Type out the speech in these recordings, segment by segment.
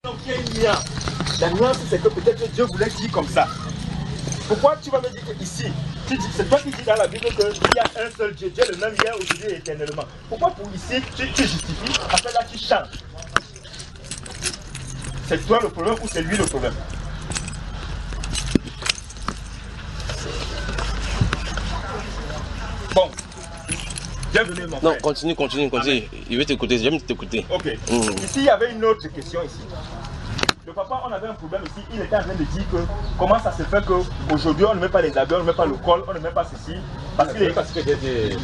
Donc il y a une nuance. La nuance, c'est que peut-être Dieu voulait dire comme ça. Pourquoi tu vas me dire qu'ici, c'est toi qui dis dans la Bible qu'il y a un seul Dieu, Dieu le même hier, aujourd'hui et éternellement. Pourquoi pour ici, tu justifies, après là tu changes? C'est toi le problème ou c'est lui le problème? Bon. Bienvenue mon frère. Non, continue. Amen. Il veut t'écouter, j'aime t'écouter. Ok. Ici, il y avait une autre question ici. Le papa, on avait un problème ici. Il était en train de dire que comment ça se fait qu'aujourd'hui on ne met pas les habits, on ne met pas le col, on ne met pas ceci. Parce que parce que j'ai dit. J'ai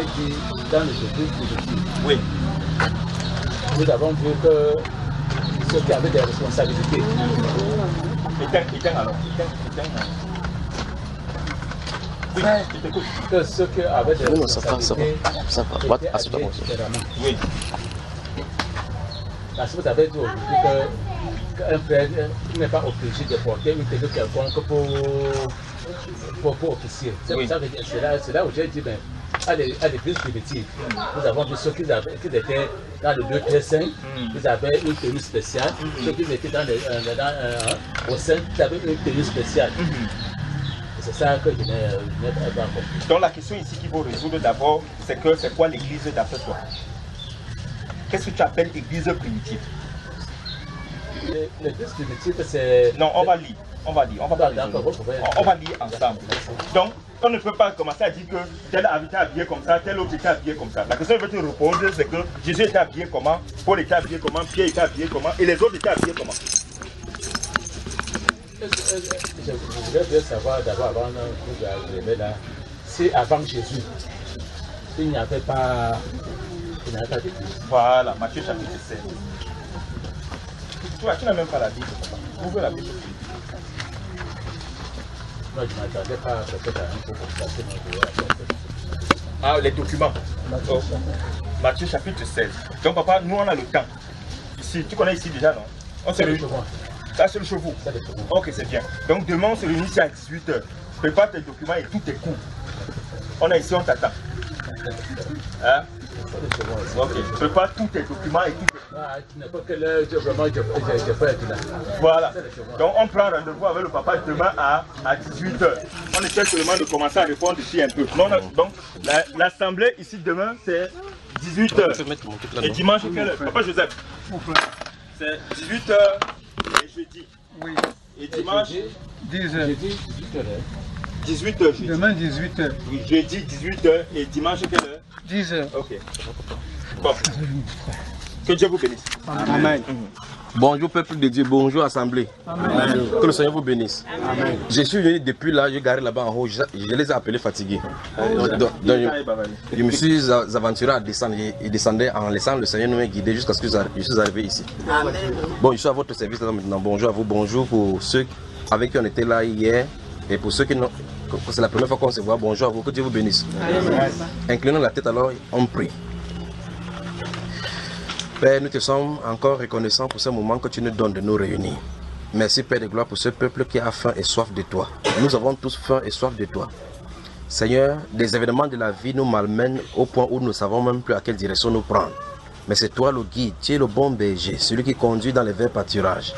dit dans le chapitre. Oui. Nous avons vu que ceux qui avaient des responsabilités. Éteins alors. Oui, que ceux qui avaient des responsabilités. Ça va. Oui. Parce que vous avez dit aujourd'hui qu'un frère n'est pas obligé de porter une tenue quelconque pour officier. C'est oui. là où j'ai dit, ben, à l'église primitive, nous avons vu ceux qui étaient dans le 2-3-5, ils avaient une tenue spéciale. Ceux qui étaient au sein, ils avaient une tenue spéciale. C'est ça que je n'ai pas compris. Donc la question ici qu'il faut résoudre d'abord, c'est que c'est quoi l'église d'après toi? Qu'est-ce que tu appelles église primitive? L'église primitive, c'est... Non, on va lire. On va lire ensemble. Donc, on ne peut pas commencer à dire que tel avait été habillé comme ça, tel autre était habillé comme ça. La question que je vais te répondre, c'est que Jésus était habillé comment, Paul était habillé comment, Pierre était habillé comment, et les autres étaient habillés comment? Je voudrais bien savoir d'abord, avant que vous là, si avant Jésus, il n'y avait pas d'église. Voilà, Matthieu chapitre 16. Tu vois, tu n'as même pas la Bible, papa. Ouvre la Bible. Non, je ne m'attendais pas peut-être à un peu comme ça. Ah, les documents. Oh. Matthieu chapitre 16. Donc, papa, nous on a le temps. Ici, tu connais ici déjà, non? On se réunit. Ça, c'est le chevaux. Ok, c'est bien. Donc, demain, on se réunit ici à 18h. Prépare tes documents et tout est cool. On est ici, on t'attend. Hein? Ok, prépare tous tes documents et tout. Voilà. Donc, on prend rendez-vous avec le papa demain à 18h. On essaie seulement de commencer à répondre ici un peu. Donc, l'assemblée ici demain, c'est 18h. Et dimanche, quelle heure? Papa Joseph. C'est 18h et jeudi. Oui. Et dimanche 10h. 18h jeudi. Demain 18h. Oui, jeudi 18h et dimanche quelle heure? 10h. Ok. Bon. Que Dieu vous bénisse. Amen. Bonjour peuple de Dieu, bonjour assemblée. Amen. Que le Seigneur vous bénisse. Amen. Je suis venu depuis là, je garé là-bas en haut, je les ai appelés fatigués. Donc, je me suis aventuré à descendre, je descendais en laissant le Seigneur nous guider jusqu'à ce que je suis arrivé ici. Amen. Bon, je suis à votre service là maintenant. Bonjour à vous, bonjour pour ceux avec qui on était là hier et pour ceux qui n'ont... C'est la première fois qu'on se voit, bonjour à vous, que Dieu vous bénisse. Amen. Inclinons la tête alors, on prie. Père, nous te sommes encore reconnaissants pour ce moment que tu nous donnes de nous réunir. Merci Père de gloire pour ce peuple qui a faim et soif de toi. Nous avons tous faim et soif de toi. Seigneur, des événements de la vie nous malmènent au point où nous ne savons même plus à quelle direction nous prendre. Mais c'est toi le guide, tu es le bon berger, celui qui conduit dans les verts pâturages.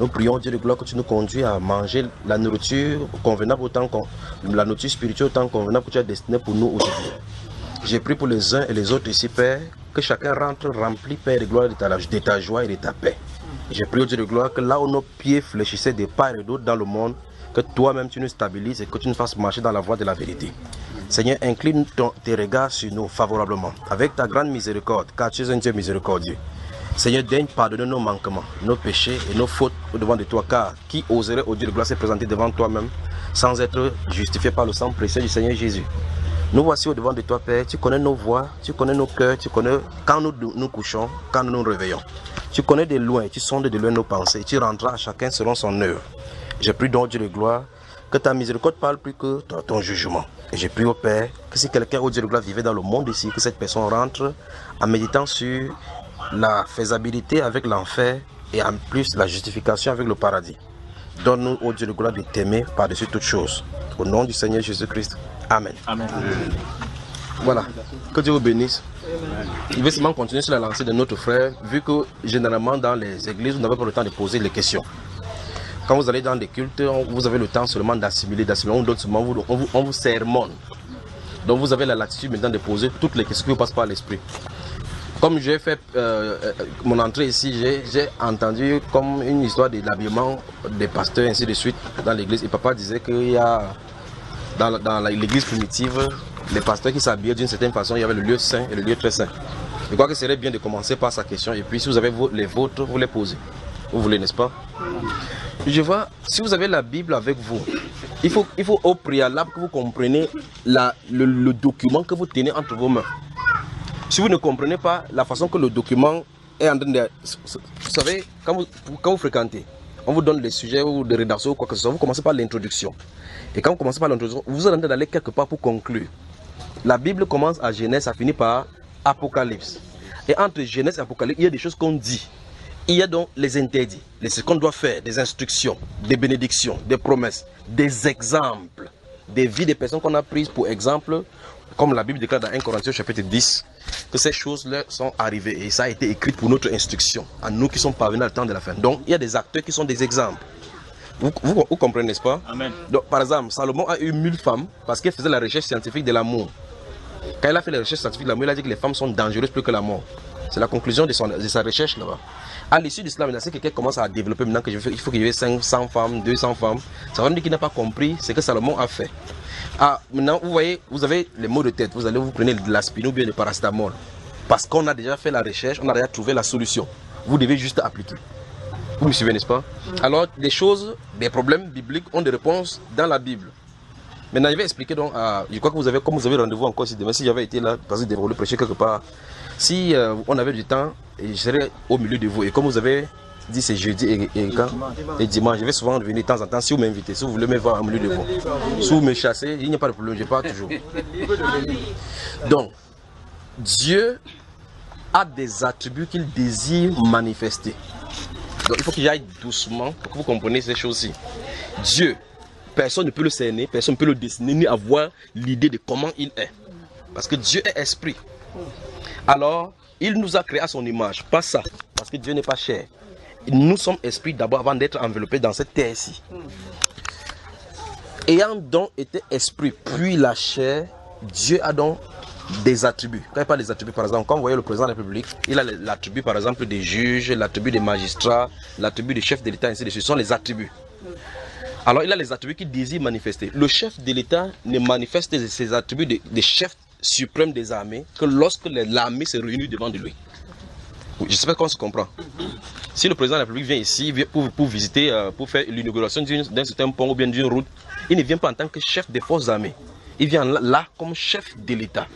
Nous prions Dieu de gloire que tu nous conduis à manger la nourriture convenable autant la nourriture spirituelle autant convenable que tu as destinée pour nous aujourd'hui. J'ai prié pour les uns et les autres ici, Père, que chacun rentre rempli, Père, de gloire de ta joie et de ta paix. J'ai prié au Dieu de gloire que là où nos pieds fléchissaient de part et d'autre dans le monde, que toi-même tu nous stabilises et que tu nous fasses marcher dans la voie de la vérité. Seigneur, incline tes regards sur nous favorablement, avec ta grande miséricorde, car tu es un Dieu miséricordieux. Seigneur, daigne pardonner nos manquements, nos péchés et nos fautes au-devant de toi, car qui oserait, au Dieu de gloire, se présenter devant toi-même sans être justifié par le sang précieux du Seigneur Jésus? Nous voici au devant de toi, Père. Tu connais nos voix, tu connais nos cœurs, tu connais quand nous couchons, quand nous nous réveillons. Tu connais de loin, tu sondes de loin nos pensées. Tu rendras à chacun selon son œuvre. Je prie donc, Dieu de gloire, que ta miséricorde parle plus que ton jugement. Et je prie au Père que si quelqu'un, au Dieu de gloire, vivait dans le monde ici, que cette personne rentre en méditant sur la faisabilité avec l'enfer et en plus la justification avec le paradis. Donne-nous, ô Dieu de gloire, de t'aimer par-dessus toutes choses. Au nom du Seigneur Jésus-Christ. Amen. Amen. Voilà. Que Dieu vous bénisse. Amen. Il veut seulement continuer sur la lancée de notre frère, vu que généralement dans les églises, vous n'avez pas le temps de poser les questions. Quand vous allez dans des cultes, vous avez le temps seulement d'assimiler, on donne seulement, on vous sermonne. Donc vous avez la latitude maintenant de poser toutes les questions qui vous passent par l'esprit. Comme j'ai fait mon entrée ici, j'ai entendu comme une histoire de l'habillement des pasteurs, ainsi de suite, dans l'église. Et papa disait qu'il y a, dans l'église primitive, les pasteurs qui s'habillaient d'une certaine façon, il y avait le lieu saint et le lieu très saint. Je crois que ce serait bien de commencer par sa question. Et puis si vous avez les vôtres, vous les posez. Vous voulez, n'est-ce pas? Je vois, si vous avez la Bible avec vous, il faut au préalable que vous compreniez le document que vous tenez entre vos mains. Si vous ne comprenez pas la façon que le document est en train de... Vous savez, quand vous fréquentez, on vous donne des sujets ou des rédactions ou quoi que ce soit, vous commencez par l'introduction. Et quand vous commencez par l'introduction, vous êtes en train d'aller quelque part pour conclure. La Bible commence à Genèse, ça finit par Apocalypse. Et entre Genèse et Apocalypse, il y a des choses qu'on dit. Il y a donc les interdits, ce qu'on doit faire, des instructions, des bénédictions, des promesses, des exemples, des vies des personnes qu'on a prises pour exemple, comme la Bible déclare dans 1 Corinthiens chapitre 10, que ces choses-là sont arrivées et ça a été écrit pour notre instruction, à nous qui sommes parvenus à le temps de la fin. Donc il y a des acteurs qui sont des exemples. Vous comprenez, n'est-ce pas? Amen. Donc, par exemple, Salomon a eu 1000 femmes parce qu'il faisait la recherche scientifique de l'amour. Quand il a fait la recherche scientifique de l'amour, il a dit que les femmes sont dangereuses plus que la mort. C'est la conclusion de sa recherche là-bas. À l'issue de cela, maintenant, si quelqu'un commence à développer maintenant qu'il faut qu'il y ait 500 femmes, 200 femmes, ça veut dire qu'il n'a pas compris ce que Salomon a fait. Ah, maintenant, vous voyez, vous avez les maux de tête, vous prenez de l'aspirine ou bien du paracétamol. Parce qu'on a déjà fait la recherche, on a déjà trouvé la solution. Vous devez juste appliquer. Vous me suivez, n'est-ce pas? Alors, des choses, des problèmes bibliques ont des réponses dans la Bible. Maintenant, je vais expliquer donc, je crois que vous avez, comme vous avez rendez-vous encore si demain, si j'avais été là, parce que je devrais prêcher quelque part, si on avait du temps, je serais au milieu de vous. Et comme vous avez dit, c'est jeudi et dimanche, je vais souvent venir de temps en temps si vous m'invitez, si vous voulez me voir au milieu de vous. Si vous me chassez, il n'y a pas de problème, je pars toujours. Donc, Dieu a des attributs qu'il désire manifester. Donc, il faut qu'il aille doucement pour que vous compreniez ces choses-ci. Dieu, personne ne peut le cerner, personne ne peut le dessiner, ni avoir l'idée de comment il est. Parce que Dieu est esprit. Alors, il nous a créé à son image, pas ça, parce que Dieu n'est pas chair. Nous sommes esprits d'abord avant d'être enveloppés dans cette terre-ci. Ayant donc été esprit, puis la chair, Dieu a donc des attributs. Quand il parle des attributs, par exemple, quand vous voyez le président de la République, il a l'attribut par exemple des juges, l'attribut des magistrats, l'attribut des chefs de l'État, ainsi de suite. Ce sont les attributs. Alors, il a les attributs qu'il désire manifester. Le chef de l'État ne manifeste ses attributs des chefs suprêmes des armées que lorsque l'armée se réunit devant de lui. J'espère qu'on se comprend. Si le président de la République vient ici pour visiter, pour faire l'inauguration d'un certain pont ou bien d'une route, il ne vient pas en tant que chef des forces armées. Il vient là comme chef de l'État.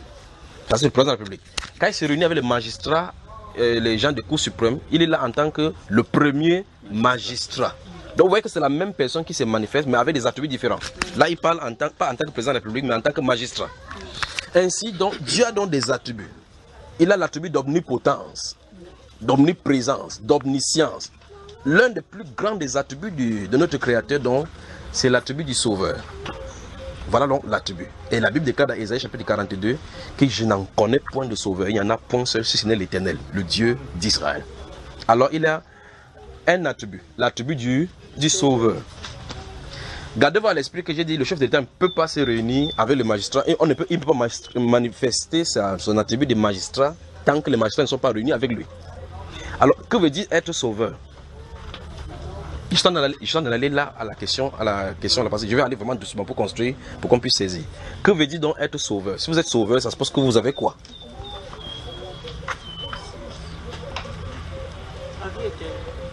Ça, c'est le président de la République. Quand il se réunit avec les magistrats, les gens des cours suprêmes, il est là en tant que le premier magistrat. Donc vous voyez que c'est la même personne qui se manifeste, mais avec des attributs différents. Là, il parle pas en tant que président de la République, mais en tant que magistrat. Ainsi, donc, Dieu a donc des attributs. Il a l'attribut d'omnipotence, d'omniprésence, d'omniscience. L'un des plus grands des attributs de notre Créateur, donc, c'est l'attribut du Sauveur. Voilà donc l'attribut. Et la Bible déclare dans Ésaïe chapitre 42 que je n'en connais point de Sauveur. Il n'y en a point seul, si ce n'est l'Éternel, le Dieu d'Israël. Alors, il a un attribut, l'attribut du Sauveur. Gardez-vous à l'esprit que j'ai dit, le chef d'État ne peut pas se réunir avec le magistrat et il ne peut pas manifester son attribut de magistrat tant que les magistrats ne sont pas réunis avec lui. Alors, que veut dire être sauveur? Je suis en train d'aller là à la question, parce que je vais aller vraiment doucement pour construire, pour qu'on puisse saisir. Que veut dire donc être sauveur? Si vous êtes sauveur, ça suppose que vous avez quoi?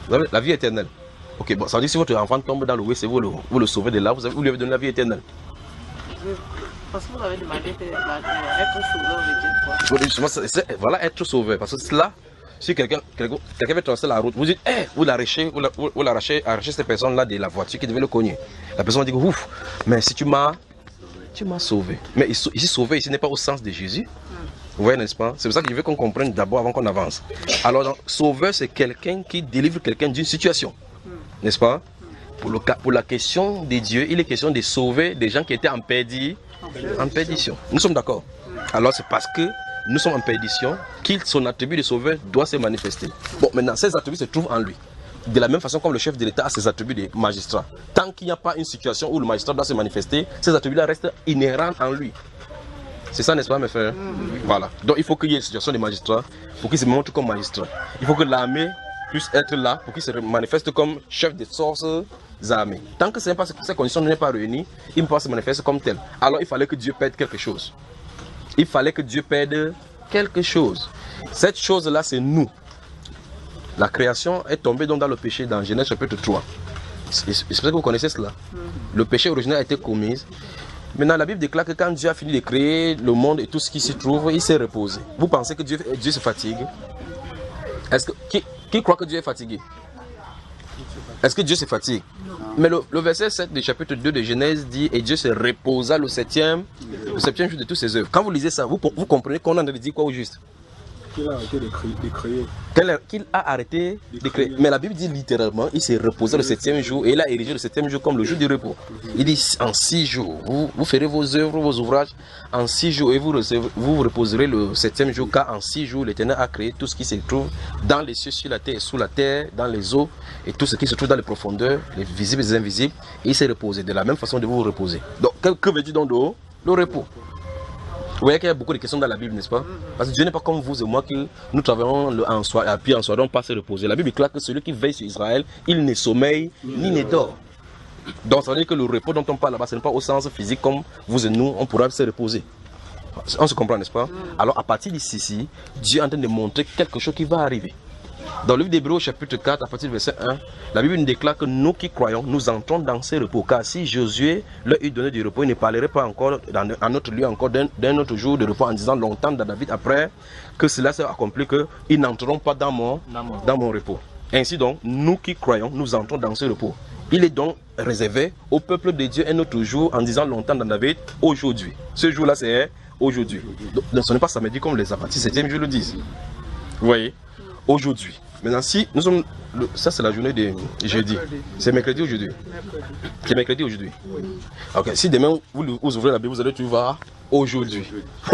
Vous avez la vie éternelle. Ok, bon, ça veut dire que si votre enfant tombe dans le WC, vous le sauvez de là, vous lui avez donné la vie éternelle. Parce que vous avez demandé être sauveur veut dire quoi? Voilà, être sauveur. Parce que là, si quelqu'un veut traverser la route, vous dites, vous l'arrachez cette personne-là de la voiture qui devait le cogner. La personne va dire, ouf, mais si tu m'as sauvé. Mais ici, sauvé, ici n'est pas au sens de Jésus. Vous voyez, n'est-ce pas? C'est pour ça que je veux qu'on comprenne d'abord avant qu'on avance. Alors, donc, sauveur, c'est quelqu'un qui délivre quelqu'un d'une situation. N'est-ce pas? Pour la question de Dieu, il est question de sauver des gens qui étaient en perdition. Nous sommes d'accord. Alors c'est parce que nous sommes en perdition, son attribut de sauveur doit se manifester. Bon, maintenant, ces attributs se trouvent en lui. De la même façon comme le chef de l'État a ses attributs de magistrat. Tant qu'il n'y a pas une situation où le magistrat doit se manifester, ces attributs-là restent inhérents en lui. C'est ça, n'est-ce pas, mes frères? Voilà. Donc, il faut qu'il y ait une situation de magistrat pour qu'il se montre comme magistrat. Il faut que l'armée puisse être là pour qu'il se manifeste comme chef des forces armées. Tant que ces conditions ne sont pas réunies, il ne peut pas se manifester comme tel. Alors, il fallait que Dieu perde quelque chose. Il fallait que Dieu perde quelque chose. Cette chose-là, c'est nous. La création est tombée donc dans le péché dans Genèse chapitre 3. J'espère que vous connaissez cela. Le péché originel a été commis. Maintenant, la Bible déclare que quand Dieu a fini de créer le monde et tout ce qui s'y trouve, il s'est reposé. Vous pensez que Dieu se fatigue? Est-ce que qui croit que Dieu est fatigué? Est-ce que Dieu se fatigue? Mais le verset 7 du chapitre 2 de Genèse dit: et Dieu se reposa le septième jour de toutes ses œuvres. Quand vous lisez ça, vous comprenez qu'on en a dit quoi au juste? Qu'il a arrêté de créer. Qu'il a arrêté de créer. Mais la Bible dit littéralement, il s'est reposé le septième jour et il a érigé le septième jour comme le jour du repos. Il dit en 6 jours, vous ferez vos œuvres, vos ouvrages en 6 jours et vous vous reposerez le septième jour, car en 6 jours l'Éternel a créé tout ce qui se trouve dans les cieux, sur la terre et sous la terre, dans les eaux et tout ce qui se trouve dans les profondeurs, les visibles et les invisibles. Et il s'est reposé de la même façon de vous reposer. Donc que veut dire donc le repos? Vous voyez qu'il y a beaucoup de questions dans la Bible, n'est-ce pas? Parce que Dieu n'est pas comme vous et moi que nous travaillons en soir, et puis en soir, on passe se reposer. La Bible déclare que celui qui veille sur Israël, il ne sommeille ni ne dort. Donc ça veut dire que le repos dont on parle là-bas, ce n'est pas au sens physique comme vous et nous, on pourra se reposer. On se comprend, n'est-ce pas? Alors à partir d'ici, Dieu est en train de montrer quelque chose qui va arriver. Dans le livre d'Hébreux chapitre 4, à partir du verset 1, la Bible nous déclare que nous qui croyons, nous entrons dans ce repos. Car si Josué leur eût donné du repos, il ne parlerait pas encore dans notre lieu encore d'un autre jour de repos en disant longtemps dans David après que cela s'est accompli, qu'ils n'entreront pas dans mon repos. Ainsi donc, nous qui croyons, nous entrons dans ce repos. Il est donc réservé au peuple de Dieu un autre jour en disant longtemps dans David, aujourd'hui. Ce jour-là, c'est aujourd'hui. Donc ce n'est pas samedi comme les Adventistes 7e jour le disent. Vous voyez? Aujourd'hui. Maintenant, si nous sommes. Ça, c'est la journée de jeudi. C'est mercredi aujourd'hui. C'est mercredi aujourd'hui. Ok. Si demain vous ouvrez la Bible, vous allez voir aujourd'hui.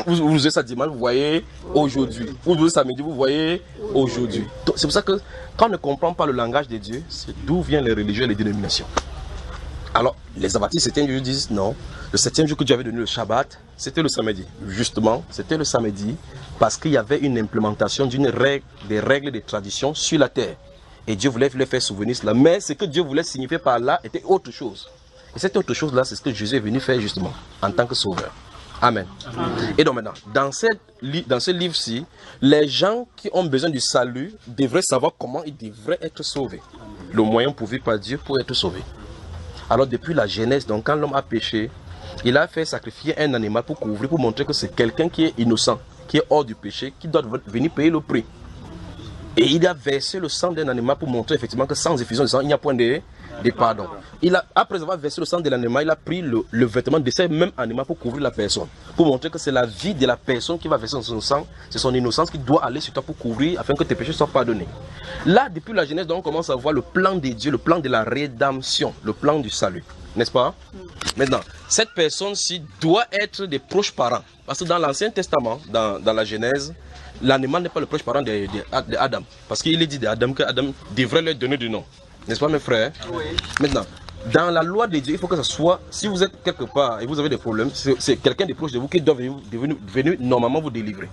Vous ouvrez ça dimanche, vous voyez aujourd'hui. Vous ouvrez samedi, vous voyez aujourd'hui. C'est pour ça que quand on ne comprend pas le langage de Dieu, c'est d'où viennent les religieux et les dénominations. Alors, les Adventistes 7e jour disent non. Le 7e jour que Dieu avait donné le Shabbat, c'était le samedi. Justement, c'était le samedi parce qu'il y avait une implémentation des règles de tradition sur la terre. Et Dieu voulait les faire souvenir cela. Mais ce que Dieu voulait signifier par là était autre chose. Et cette autre chose-là, c'est ce que Jésus est venu faire justement en tant que sauveur. Amen. Et donc maintenant, dans ce livre-ci, les gens qui ont besoin du salut devraient savoir comment ils devraient être sauvés. Le moyen pourvu par Dieu pour être sauvé. Alors depuis la Genèse, donc quand l'homme a péché, il a fait sacrifier un animal pour couvrir, pour montrer que c'est quelqu'un qui est innocent, qui est hors du péché, qui doit venir payer le prix. Et il a versé le sang d'un animal pour montrer effectivement que sans effusion de sang, il n'y a point de pardon. Après avoir versé le sang de l'animal, il a pris le vêtement de ce même animal pour couvrir la personne. Pour montrer que c'est la vie de la personne qui va verser son sang, c'est son innocence qui doit aller sur toi pour couvrir afin que tes péchés soient pardonnés. Là, depuis la Genèse, donc, on commence à voir le plan de Dieu, le plan de la rédemption, le plan du salut. N'est-ce pas? Maintenant, cette personne-ci doit être des proches parents. Parce que dans l'Ancien Testament, dans la Genèse, l'animal n'est pas le proche parent d'Adam. Parce qu'il est dit d'Adam qu'Adam devrait lui donner du nom. N'est-ce pas, mes frères? Oui. Maintenant, dans la loi de Dieu, il faut que ce soit, si vous êtes quelque part et vous avez des problèmes, c'est quelqu'un de proche de vous qui doit venir normalement vous délivrer.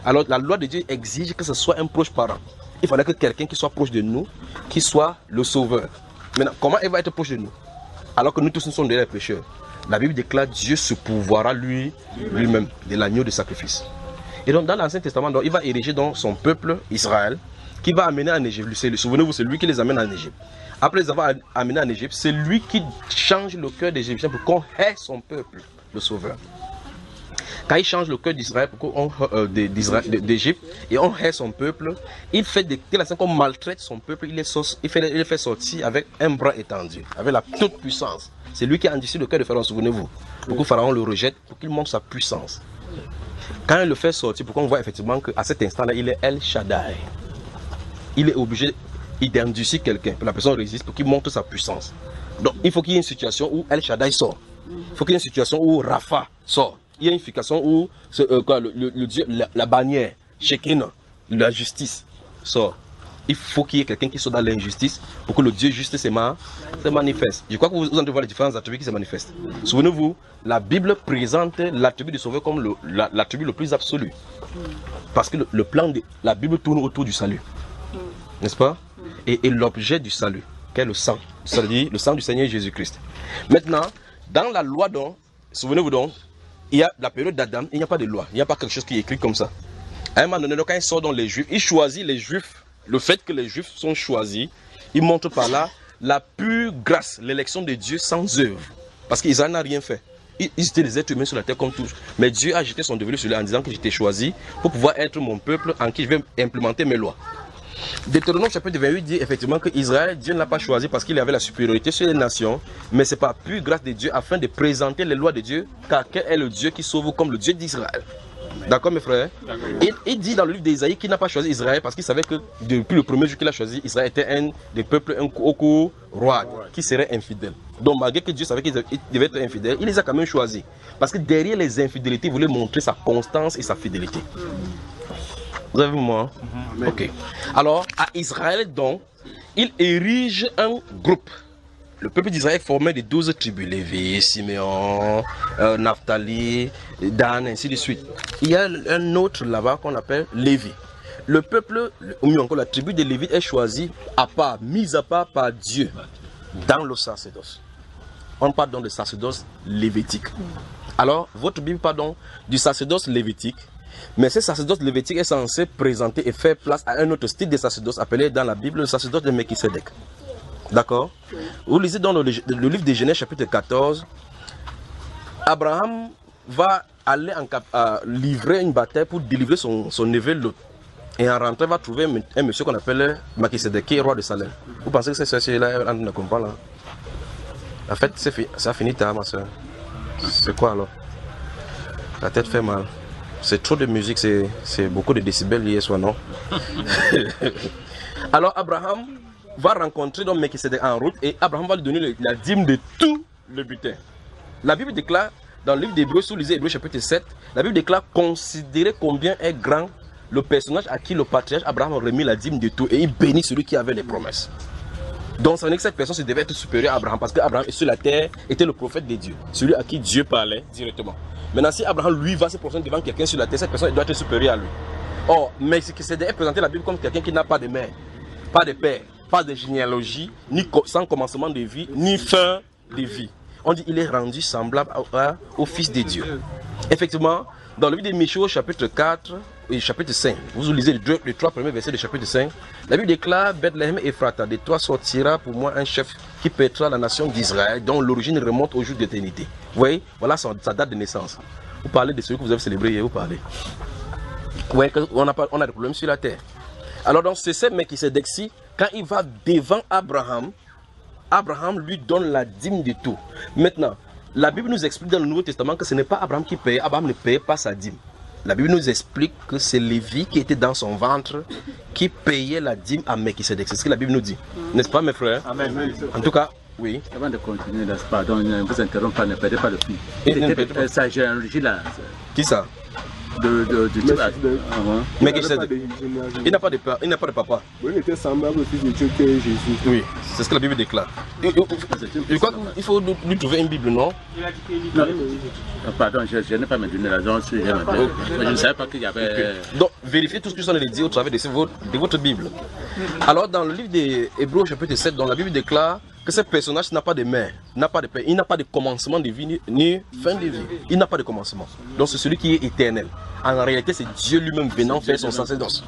Alors, la loi de Dieu exige que ce soit un proche parent. Il fallait que quelqu'un qui soit proche de nous, qui soit le sauveur. Maintenant, comment il va être proche de nous? Alors que nous tous nous sommes déjà des pécheurs. La Bible déclare Dieu se pourvoira lui-même de l'agneau de sacrifice. Et donc dans l'Ancien Testament, donc, il va ériger donc son peuple Israël, qui va amener en Égypte. Souvenez-vous, c'est lui qui les amène en Égypte. Après les avoir amenés en Égypte, c'est lui qui change le cœur des Égyptiens pour qu'on hait son peuple, le sauveur. Quand il change le cœur d'Israël d'Égypte et on hait son peuple, il fait de telle façon qu'on maltraite son peuple, il le fait sortir avec un bras étendu, avec la toute puissance. C'est lui qui a endurci le cœur de Pharaon, souvenez-vous. Beaucoup de Pharaon le rejette pour qu'il montre sa puissance. Quand il le fait sortir, pour qu'on voit effectivement qu'à cet instant-là, il est El Shaddai. Il est obligé d'endurcir quelqu'un, la personne résiste pour qu'il montre sa puissance. Donc il faut qu'il y ait une situation où El Shaddai sort. Il faut qu'il y ait une situation où Rapha sort. il y a une fixation où le Dieu, la bannière, Shekinah, la justice sort. Il faut qu'il y ait quelqu'un qui soit dans l'injustice pour que le Dieu juste se manifeste. Je crois que vous entendez voir les différents attributs qui se manifestent. Souvenez-vous, la Bible présente l'attribut du Sauveur comme l'attribut le plus absolu. Parce que le plan de la Bible tourne autour du salut. N'est-ce pas? Et l'objet du salut, qui est le sang. C'est-à-dire le sang du Seigneur Jésus-Christ. Maintenant, dans la loi donc, souvenez-vous donc, il y a la période d'Adam, il n'y a pas de loi. Il n'y a pas quelque chose qui est écrit comme ça. À un moment donné, quand il sort dans les Juifs, il choisit les Juifs. Le fait que les Juifs sont choisis, il montre par là la pure grâce, l'élection de Dieu sans œuvre. Parce qu'Israël n'a rien fait. Ils étaient des êtres humains sur la terre comme tous. Mais Dieu a jeté son devoir sur eux en disant que j'étais choisi pour pouvoir être mon peuple en qui je vais implémenter mes lois. Deutéronome chapitre 28 dit effectivement que Israël, Dieu ne l'a pas choisi parce qu'il avait la supériorité sur les nations, mais c'est par pure grâce de Dieu afin de présenter les lois de Dieu, car quel est le Dieu qui sauve comme le Dieu d'Israël. D'accord mes frères? Il dit dans le livre d'Ésaïe qu'il n'a pas choisi Israël parce qu'il savait que depuis le premier jour qu'il a choisi, Israël était un des peuples au cours roi qui serait infidèle. Donc malgré que Dieu savait qu'il devait être infidèle, il les a quand même choisis. Parce que derrière les infidélités, il voulait montrer sa constance et sa fidélité. Vous avez vu moi? Ok. Alors à Israël donc, il érige un groupe. Le peuple d'Israël formait de 12 tribus, Lévi, Siméon, Naphtali, Dan, ainsi de suite. Il y a un autre là-bas qu'on appelle Lévi. Le peuple, ou mieux encore la tribu de Lévi est choisie à part, mise à part par Dieu dans le sacerdoce. On parle donc de sacerdoce lévitique. Alors, votre Bible parle donc du sacerdoce lévitique, mais ce sacerdoce lévitique est censé présenter et faire place à un autre style de sacerdoce appelé dans la Bible le sacerdoce de Melchisédek. D'accord? Vous lisez dans le livre de Genèse chapitre 14, Abraham va aller livrer une bataille pour délivrer son neveu Lot. Et en rentrant, il va trouver un monsieur qu'on appelle Melchisédek, qui est roi de Salem. Vous pensez que c'est celui-là, on ne comprend pas là? En fait, ça finit tard, ma soeur. C'est quoi alors? La tête fait mal. C'est trop de musique, c'est beaucoup de décibels hier soir, non? Alors Abraham va rencontrer donc Melchisédek en route et Abraham va lui donner la dîme de tout le butin. La Bible déclare, dans le livre d'Hébreux, sous lisez Hébreux chapitre 7, la Bible déclare considérez combien est grand le personnage à qui le patriarche Abraham a remis la dîme de tout et il bénit celui qui avait les promesses. Donc ça veut dire que cette personne devait être supérieure à Abraham parce qu'Abraham sur la terre était le prophète de Dieu, celui à qui Dieu parlait directement. Maintenant si Abraham lui va se prosterner devant quelqu'un sur la terre, cette personne doit être supérieure à lui. Or, Melchisédek est présenté la Bible comme quelqu'un qui n'a pas de mère, pas de père, pas de généalogie, ni sans commencement de vie, ni fin de vie. On dit qu'il est rendu semblable au Fils de Dieu. Effectivement, dans le livre de Michée, chapitre 4 et chapitre 5, vous lisez les 3 premiers versets du chapitre 5, la Bible déclare Bethléem et Ephrata, de toi sortira pour moi un chef qui pétrera la nation d'Israël, dont l'origine remonte au jour d'éternité. Vous voyez, voilà sa date de naissance. Vous parlez de celui que vous avez célébré hier, vous parlez. Ouais, on a des problèmes sur la terre. Alors donc c'est ce Melchisédek-ci, quand il va devant Abraham, Abraham lui donne la dîme de tout. Maintenant, la Bible nous explique dans le Nouveau Testament que ce n'est pas Abraham qui paye, Abraham ne payait pas sa dîme. La Bible nous explique que c'est Lévi qui était dans son ventre qui payait la dîme à Melchisédek. C'est ce que la Bible nous dit. N'est-ce pas mes frères? Amen. En tout cas, oui. Avant de continuer, pardon, ne vous interrompez pas, ne perdez pas le fil. Sa généalogie là. Qui ça? Il n'a pas de père, il n'a pas de papa. Il était semblable au Fils de Dieu que Jésus. Oui, c'est ce que la Bible déclare. Je crois qu'il faut lui trouver une Bible, non? Pardon, je n'ai pas me donné la raison. Je ne savais pas qu'il y avait. Donc, vérifiez tout ce que je suis en train de dire au travers de votre Bible. Alors, dans le livre des Hébreux, chapitre 7, dans la Bible déclare que ce personnage n'a pas de mère, n'a pas de père, il n'a pas de commencement de vie ni fin de vie. Il n'a pas de commencement. Donc c'est celui qui est éternel. En réalité, c'est Dieu lui-même venant faire son sacerdoce.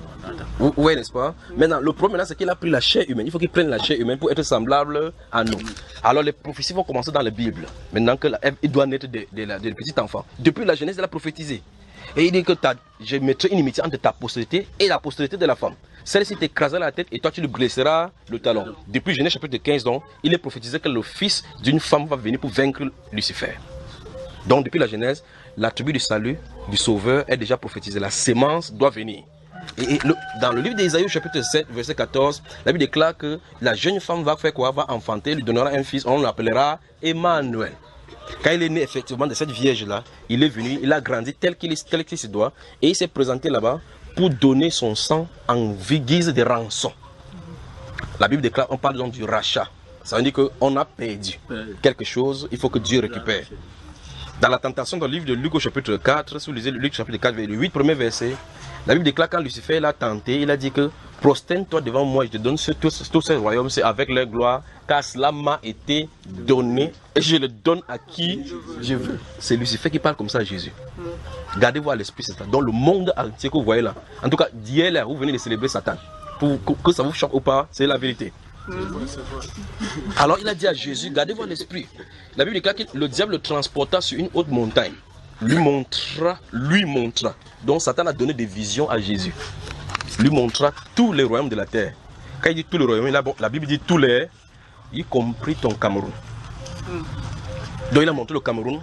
Vous voyez, n'est-ce pas? Maintenant, le problème là, c'est qu'il a pris la chair humaine. Il faut qu'il prenne la chair humaine pour être semblable à nous. Alors les prophéties vont commencer dans la Bible. Maintenant qu'il doit naître de petits enfants. Depuis la Genèse, il a prophétisé. Et il dit que je mettrai une inimitié entre ta postérité et la postérité de la femme. Celle-ci t'écrasera la tête et toi tu lui blesseras le talon. Depuis Genèse chapitre 15, donc, il est prophétisé que le fils d'une femme va venir pour vaincre Lucifer. Donc depuis la Genèse, l'attribut du salut, du sauveur est déjà prophétisé. La sémence doit venir. Et dans le livre d'Ésaïe chapitre 7, verset 14, la Bible déclare que la jeune femme va faire quoi? Va enfanter, lui donnera un fils, on l'appellera Emmanuel. Quand il est né effectivement de cette vierge-là, il est venu, il a grandi tel qu'il se doit, et il s'est présenté là-bas pour donner son sang en guise de rançon. La Bible déclare, on parle donc du rachat. Ça veut dire qu'on a perdu quelque chose, il faut que Dieu récupère. Dans la tentation, dans le livre de Luc au chapitre 4, si vous lisez Luc chapitre 4, le 8 premier verset, la Bible déclare quand Lucifer l'a tenté, il a dit que prosterne-toi devant moi, je te donne tous ces royaumes, c'est avec leur gloire, car cela m'a été donné et je le donne à qui je veux. C'est Lucifer qui parle comme ça à Jésus. Gardez-vous à l'esprit, c'est ça. Dans le monde entier que vous voyez là, en tout cas, d'hier là, vous venez de célébrer Satan. Pour que ça vous choque ou pas, c'est la vérité. Alors il a dit à Jésus, gardez-vous à l'esprit. La Bible déclare que le diable le transporta sur une haute montagne. Lui montra. Donc Satan a donné des visions à Jésus. Lui montra tous les royaumes de la terre. Quand il dit tous les royaumes, la Bible dit tous les, y compris ton Cameroun. Donc il a montré le Cameroun.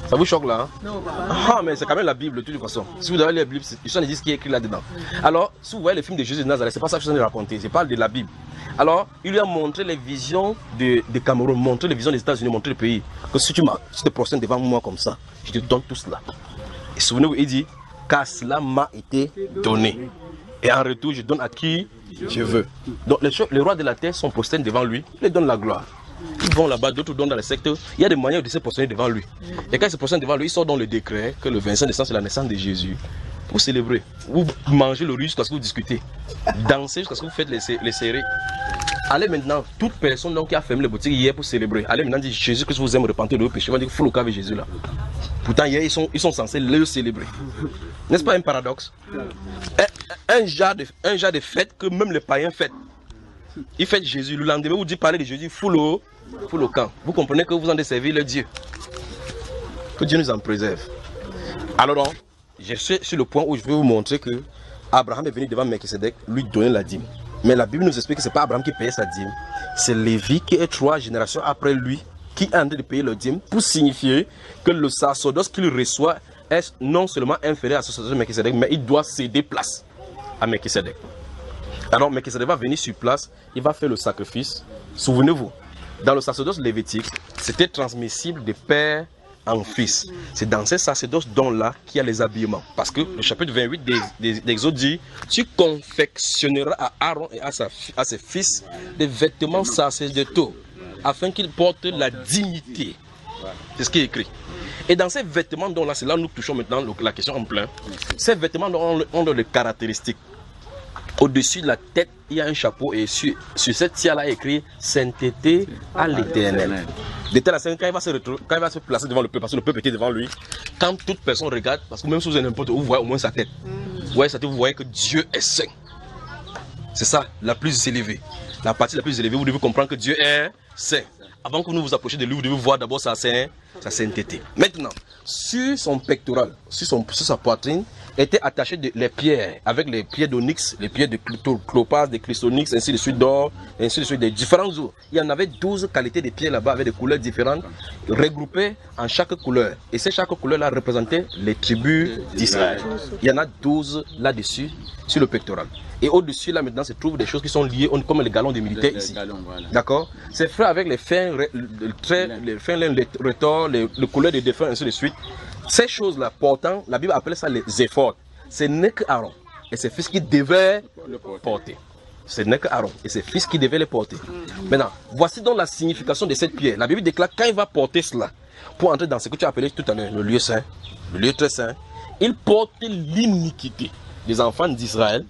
Ça vous choque là, hein? Non, ah, mais c'est quand même la Bible de toute façon. Si vous avez la Bible, ils sont dit ce qui est écrit là-dedans. Alors, si vous voyez le film de Jésus de Nazareth, c'est pas ça que je suis en train de raconter, je parle de la Bible. Alors, il lui a montré les visions de Cameroun, montré les visions des États-Unis, montré le pays. Que si tu te prosternes devant moi comme ça, je te donne tout cela. Et souvenez-vous, il dit, car cela m'a été donné. Et en retour, je donne à qui je veux. Donc, les rois de la terre sont prosternés devant lui, il leur donne la gloire. Ils vont là-bas, d'autres donnent dans le secteur. Il y a des manières de se prosterner devant lui. Et quand ils se prosternent devant lui, ils sortent dans le décret que le 25 décembre, c'est la naissance de Jésus. Vous célébrez. Vous mangez le riz jusqu'à ce que vous discutez. Dansez jusqu'à ce que vous faites les séries. Allez maintenant, toute personne donc, qui a fermé les boutiques hier pour célébrer, allez maintenant dire Jésus que vous aimez repentir de vos péchés. Ils vont dire qu'il faut le cas avec Jésus là. Pourtant, hier, ils sont censés le célébrer. N'est-ce pas un paradoxe? Un genre de fête que même les païens fêtent. Ils fêtent Jésus. Le lendemain, vous dites parler de Jésus, fout le camp. Vous comprenez que vous en desservez le Dieu. Que Dieu nous en préserve. Alors, je suis sur le point où je vais vous montrer que Abraham est venu devant Melchisedec, lui donner la dîme. Mais la Bible nous explique que ce n'est pas Abraham qui payait sa dîme. C'est Lévi qui est 3 générations après lui qui est en train de payer le dîme pour signifier que le sacerdoce qu'il reçoit est non seulement inférieur à ce sacerdoce de Melchisedec, mais il doit céder place à Melchisedec. Alors Melchisedec va venir sur place, il va faire le sacrifice. Souvenez-vous, dans le sacerdoce lévitique, c'était transmissible de père en fils. C'est dans ces sacerdoces dont-là qu'il y a les habillements. Parce que le chapitre 28 d'Exode dit, tu confectionneras à Aaron et à ses fils des vêtements sacerdotaux, afin qu'ils portent la dignité. C'est ce qui est écrit. Et dans ces vêtements dont-là, c'est là que nous touchons maintenant la question en plein. Ces vêtements ont des caractéristiques. Au-dessus de la tête, il y a un chapeau et sur cette tia-là écrit sainteté à l'Éternel. De telle sorte quand il va se placer devant le peuple, parce que le peuple était devant lui, quand toute personne regarde, parce que même si vous êtes n'importe où, vous voyez au moins sa tête. Vous voyez que Dieu est saint. C'est ça, la plus élevée. La partie la plus élevée, vous devez comprendre que Dieu est saint. Avant que vous vous approchiez de lui, vous devez voir d'abord sa sainteté. Maintenant, sur son pectoral, sur sa poitrine, étaient attachées les pierres, avec les pierres d'onyx, les pierres de clopas, de chrysonyx, ainsi de suite d'or, ainsi de suite, des différents os. Il y en avait 12 qualités de pierres là-bas, avec des couleurs différentes, regroupées en chaque couleur. Et chaque couleur-là représentait les tribus d'Israël. Il y en a 12 là-dessus, sur le pectoral. Et au-dessus, là, maintenant, se trouvent des choses qui sont liées, comme les galons des militaires ici. D'accord? C'est fait avec les fins, les retors, les couleurs des défunts, ainsi de suite. Ces choses-là, pourtant, la Bible appelle ça les éphodes. Ce n'est qu'Aaron et ses fils qui devaient le porter. Ce n'est qu'Aaron et ses fils qui devaient les porter. Maintenant, voici donc la signification de cette pierre. La Bible déclare quand il va porter cela, pour entrer dans ce que tu as appelé tout à l'heure, le lieu saint, le lieu très saint, il porte l'iniquité des enfants d'Israël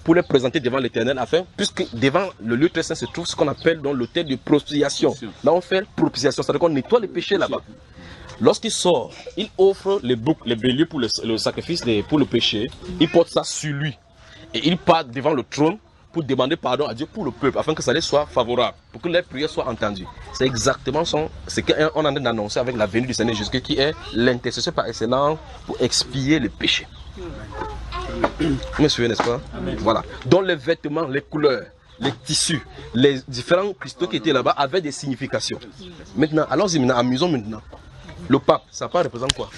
pour les présenter devant l'Éternel, afin, puisque devant le lieu très saint se trouve ce qu'on appelle dans l'autel de propitiation. Là, on fait propitiation, c'est-à-dire qu'on nettoie les péchés là-bas. Lorsqu'il sort, il offre les boucs, les béliers pour le sacrifice, pour le péché. Il porte ça sur lui. Et il part devant le trône pour demander pardon à Dieu pour le peuple, afin que ça lui soit favorable, pour que les prières soient entendues. C'est exactement ce qu'on est en train d'annoncer avec la venue du Seigneur Jésus, qui est l'intercesseur par excellence pour expier le péché. Vous me suivez, n'est-ce pas? Voilà. Donc les vêtements, les couleurs, les tissus, les différents cristaux qui étaient là-bas avaient des significations. Maintenant, allons-y maintenant, amusons maintenant. Le pape, ça représente quoi?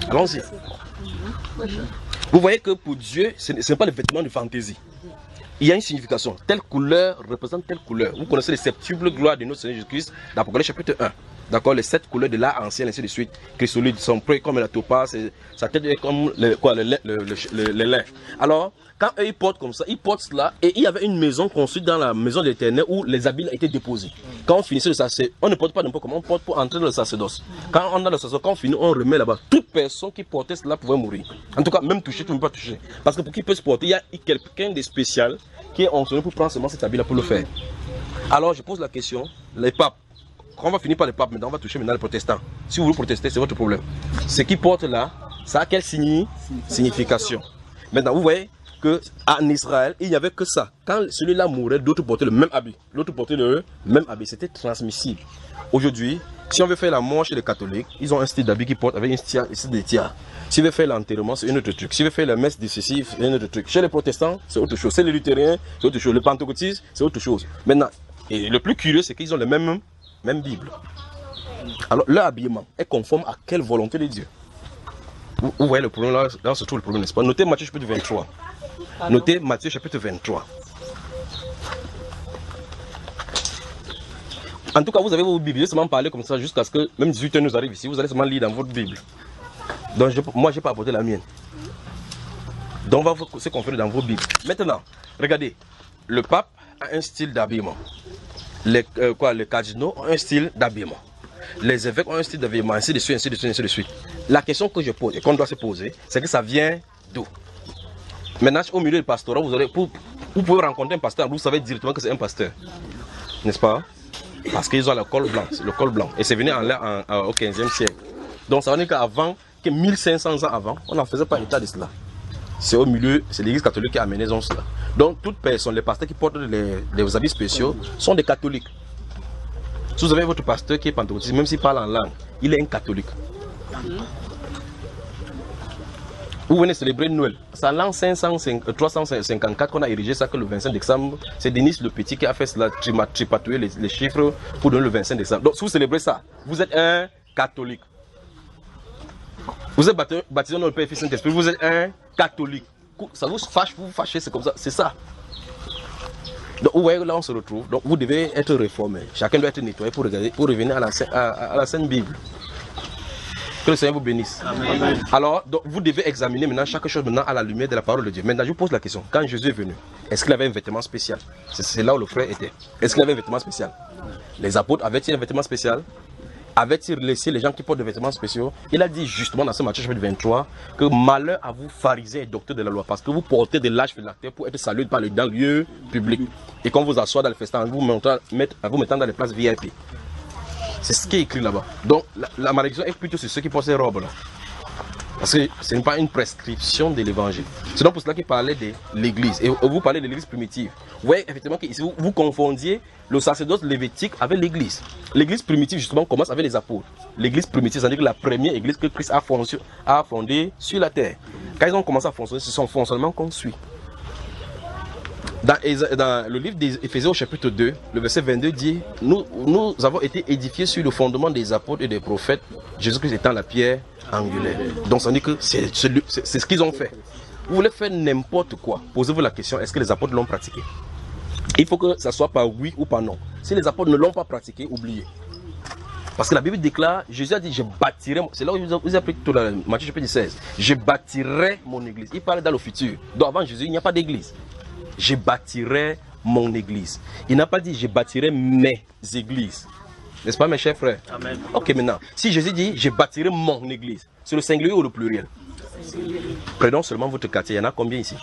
Allons-y. Vous voyez que pour Dieu, ce n'est pas le vêtement de fantaisie. il y a une signification. Telle couleur représente telle couleur. Vous connaissez les septuples gloires de notre Seigneur Jésus-Christ d'Apocalypse chapitre 1. D'accord, les 7 couleurs de l'art ancien, ainsi de suite. Chrysolite, son près comme la topaze, sa tête est comme le lin. Alors, quand eux ils portent comme ça, ils portent cela, et il y avait une maison construite dans la maison de l'Éternel où les habits étaient déposés. Quand on finissait le sacerdoce, on ne porte pas n'importe comment, on porte pour entrer dans le sacerdoce. Quand on a le sacerdoce, quand on finit, on remet là-bas. Toute personne qui portait cela pouvait mourir. En tout cas, même toucher, tu ne peux pas toucher. Parce que pour qu'il puisse porter, il y a quelqu'un de spécial qui est enseigné pour prendre seulement cet habit-là pour le faire. Alors, je pose la question, les papes. Quand on va finir par les papes, maintenant on va toucher maintenant les protestants. Si vous voulez protester, c'est votre problème. Ce qu'ils portent là, ça a quelle signification? Maintenant, vous voyez qu'en Israël, il n'y avait que ça. Quand celui-là mourait, d'autres portaient le même habit. L'autre portait le même habit. C'était transmissible. Aujourd'hui, si on veut faire la mort chez les catholiques, ils ont un style d'habit qu'ils portent avec un style de tiare. Si on veut faire l'enterrement, c'est un autre truc. Si on veut faire la messe décisive, c'est un autre truc. Chez les protestants, c'est autre chose. Chez les luthériens, c'est autre chose. Les pentecôtistes, c'est autre chose. Maintenant, et le plus curieux, c'est qu'ils ont les mêmes Bible. Alors leur habillement est conforme à quelle volonté de Dieu? Vous voyez le problème là se trouve le problème, n'est-ce pas? Notez Matthieu chapitre 23. Notez Matthieu chapitre 23. En tout cas, vous avez vos Bibles, j'ai seulement parlé comme ça jusqu'à ce que même 18h nous arrive ici. Vous allez seulement lire dans votre Bible. Donc moi, je n'ai pas apporté la mienne. Donc on va se conférer dans vos Bibles. Maintenant, regardez, le pape a un style d'habillement. Les cardinaux ont un style d'habillement. Les évêques ont un style d'habillement, ainsi de suite, ainsi de suite, ainsi de suite. La question que je pose et qu'on doit se poser, c'est que ça vient d'où? Maintenant, au milieu du pastorat, vous pouvez rencontrer un pasteur, vous savez directement que c'est un pasteur. N'est-ce pas? Parce qu'ils ont le col blanc. Et c'est venu au 15e siècle. Donc ça veut dire qu'avant, que 1500 ans avant, on n'en faisait pas état de cela. C'est au milieu, c'est l'église catholique qui a amené cela. Donc toute personne, les pasteurs qui portent les habits spéciaux sont des catholiques. Si vous avez votre pasteur qui est pentecôtiste, même s'il parle en langue, il est un catholique. Vous venez célébrer Noël. C'est en l'an 354 qu'on a érigé ça, que le 25 décembre, c'est Denis le Petit qui a fait cela, tripatouiller les chiffres pour donner le 25 décembre. Donc si vous célébrez ça, vous êtes un catholique. Vous êtes baptisé dans le Père et Fils Saint-Esprit, vous êtes un catholique. Ça vous fâche, vous fâchez, c'est comme ça, c'est ça. Donc où là on se retrouve, donc vous devez être réformé. Chacun doit être nettoyé pour revenir à la Sainte Bible. Que le Seigneur vous bénisse. Amen. Alors, donc, vous devez examiner maintenant chaque chose maintenant à la lumière de la parole de Dieu. Maintenant, je vous pose la question. Quand Jésus est venu, est-ce qu'il avait un vêtement spécial? C'est là où le frère était. Est-ce qu'il avait un vêtement spécial? Les apôtres avaient-ils un vêtement spécial? Avait-il laissé les gens qui portent des vêtements spéciaux? Il a dit justement dans ce Matthieu chapitre 23 que malheur à vous, pharisiens et docteurs de la loi, parce que vous portez des lâches phylactères pour être salués dans le lieu public. Et quand vous assoit dans le festin, vous mettant dans les places VIP. C'est ce qui est écrit là-bas. Donc la malédiction est plutôt sur ceux qui portent ces robes-là. Parce que ce n'est pas une prescription de l'évangile. C'est donc pour cela qu'il parlait de l'église. Et vous parlez de l'église primitive. Vous voyez effectivement que ici vous confondiez le sacerdoce lévitique avec l'église. L'église primitive justement commence avec les apôtres. L'église primitive, c'est-à-dire que la première église que Christ a fondée sur la terre. Quand ils ont commencé à fonctionner, c'est son fonctionnement qu'on suit. Dans le livre d'Éphésiens au chapitre 2, le verset 22 dit, nous avons été édifiés sur le fondement des apôtres et des prophètes, Jésus-Christ étant la pierre angulaire. Donc ça veut dire que c'est ce qu'ils ont fait. Vous voulez faire n'importe quoi, posez-vous la question, est-ce que les apôtres l'ont pratiqué? Il faut que ça soit par oui ou par non. Si les apôtres ne l'ont pas pratiqué, oubliez. Parce que la Bible déclare, Jésus a dit, je bâtirai, c'est là où vous avez appris tout à Matthieu chapitre 16, je bâtirai mon église. Il parle dans le futur. Donc avant Jésus, il n'y a pas d'église. Je bâtirai mon église. Il n'a pas dit, je bâtirai mes églises. N'est-ce pas mes chers frères? Amen. Ok, maintenant, si Jésus dit, je bâtirai mon église, c'est le singulier ou le pluriel? Prenons seulement votre quartier, il y en a combien ici?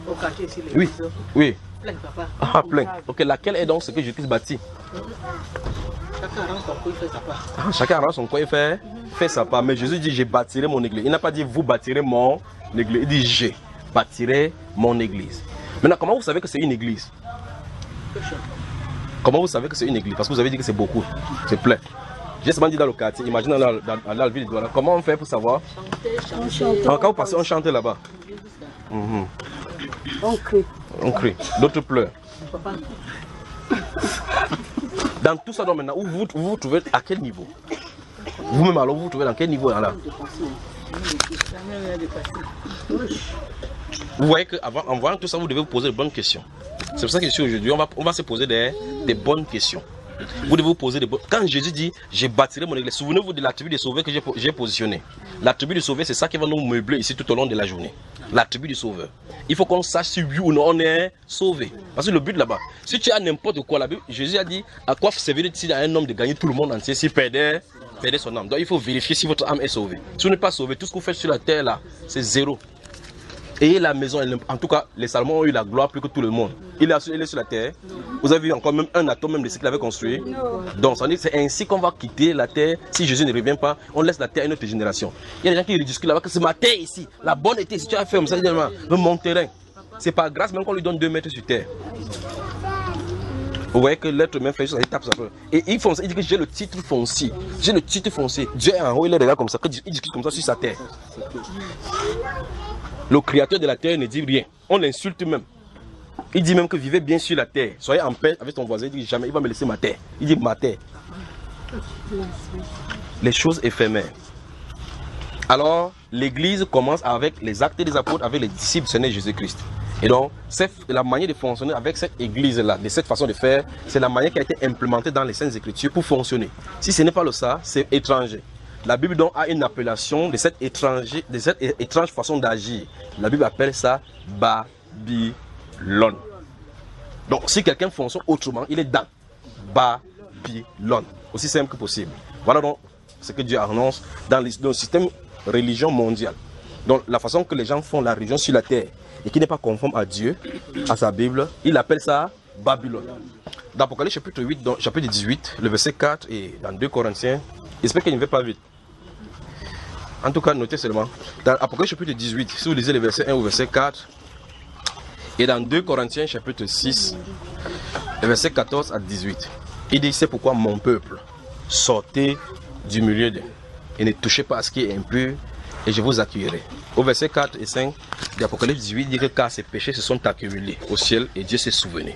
Au quartier ici, oui, oui. Plein, papa. Ah, plein. Ok, laquelle est donc ce que Jésus bâtit? Chacun arrange son coin, il fait sa part. Ah, chacun arrange son coin, il fait sa part. Mais Jésus dit, je bâtirai mon église. Il n'a pas dit, vous bâtirez mon église. Il dit, je bâtirai mon église. Maintenant, comment vous savez que c'est une église? Comment vous savez que c'est une église? Parce que vous avez dit que c'est beaucoup, c'est plein. J'ai seulement dit dans le quartier, imaginez dans la ville de Douala. Comment on fait pour savoir? Quand vous passez, on chante là-bas. On crie. On crie. D'autres pleurent. Dans tout ça, donc, maintenant, vous vous trouvez à quel niveau? Vous-même alors, vous vous trouvez dans quel niveau là? Vous voyez qu'en voyant tout ça, vous devez vous poser de bonnes questions. C'est pour ça que ici aujourd'hui, on va se poser des bonnes questions. Vous devez vous poser des bonnes... Quand Jésus dit, je bâtirai mon église, souvenez-vous de l'attribut de sauveur que j'ai positionné. L'attribut du sauveur, c'est ça qui va nous meubler ici tout au long de la journée. L'attribut du sauveur. Il faut qu'on sache si oui ou non on est sauvé. Parce que le but là-bas, si tu as n'importe quoi, la Bible, Jésus a dit, à quoi servir-il à un homme de gagner tout le monde entier s'il perdait son âme. Donc il faut vérifier si votre âme est sauvée. Si vous n'êtes pas sauvé, tout ce que vous faites sur la terre là, c'est zéro. Et la maison, en tout cas, les Salomons ont eu la gloire plus que tout le monde. Il est sur la terre. Vous avez vu encore même un atome, même de ce qu'il avait construit. Donc, c'est ainsi qu'on va quitter la terre. Si Jésus ne revient pas, on laisse la terre à une autre génération. Il y a des gens qui ridiculent là-bas que c'est ma terre ici. La bonne était, si tu as fait comme ça, c'est mon terrain. C'est pas grâce même qu'on lui donne 2 mètres sur terre. Vous voyez que l'être humain fait juste, il tape ça. Et il dit que j'ai le titre foncier. J'ai le titre foncier. Dieu est en haut, il est là comme ça. Il discute comme ça sur sa terre. Le créateur de la terre ne dit rien. On l'insulte même. Il dit même que vivez bien sur la terre. Soyez en paix avec ton voisin. Il dit jamais, il va me laisser ma terre. Il dit ma terre. Les choses éphémères. Alors, l'église commence avec les actes des apôtres, avec les disciples du Seigneur Jésus-Christ. Et donc, la manière de fonctionner avec cette église-là, de cette façon de faire, c'est la manière qui a été implémentée dans les Saintes Écritures pour fonctionner. Si ce n'est pas le ça, c'est étranger. La Bible donc a une appellation de cette étrange façon d'agir. La Bible appelle ça Babylone. Donc si quelqu'un fonctionne autrement, il est dans Babylone. Aussi simple que possible. Voilà donc ce que Dieu annonce dans le système religion mondial. Donc la façon que les gens font la religion sur la terre et qui n'est pas conforme à Dieu, à sa Bible, il appelle ça Babylone. Dans Apocalypse chapitre 8, donc, chapitre 18, le verset 4 et dans 2 Corinthiens, j'espère qu'il ne va pas vite. En tout cas, notez seulement. Dans Apocalypse chapitre 18, si vous lisez le verset 1 au verset 4, et dans 2 Corinthiens chapitre 6, le verset 14 à 18, il dit, c'est pourquoi mon peuple, sortez du milieu d'eux et ne touchez pas à ce qui est impur, et je vous accueillerai. Au verset 4 et 5 d'Apocalypse 18, il dit que car ces péchés se sont accumulés au ciel et Dieu s'est souvenu.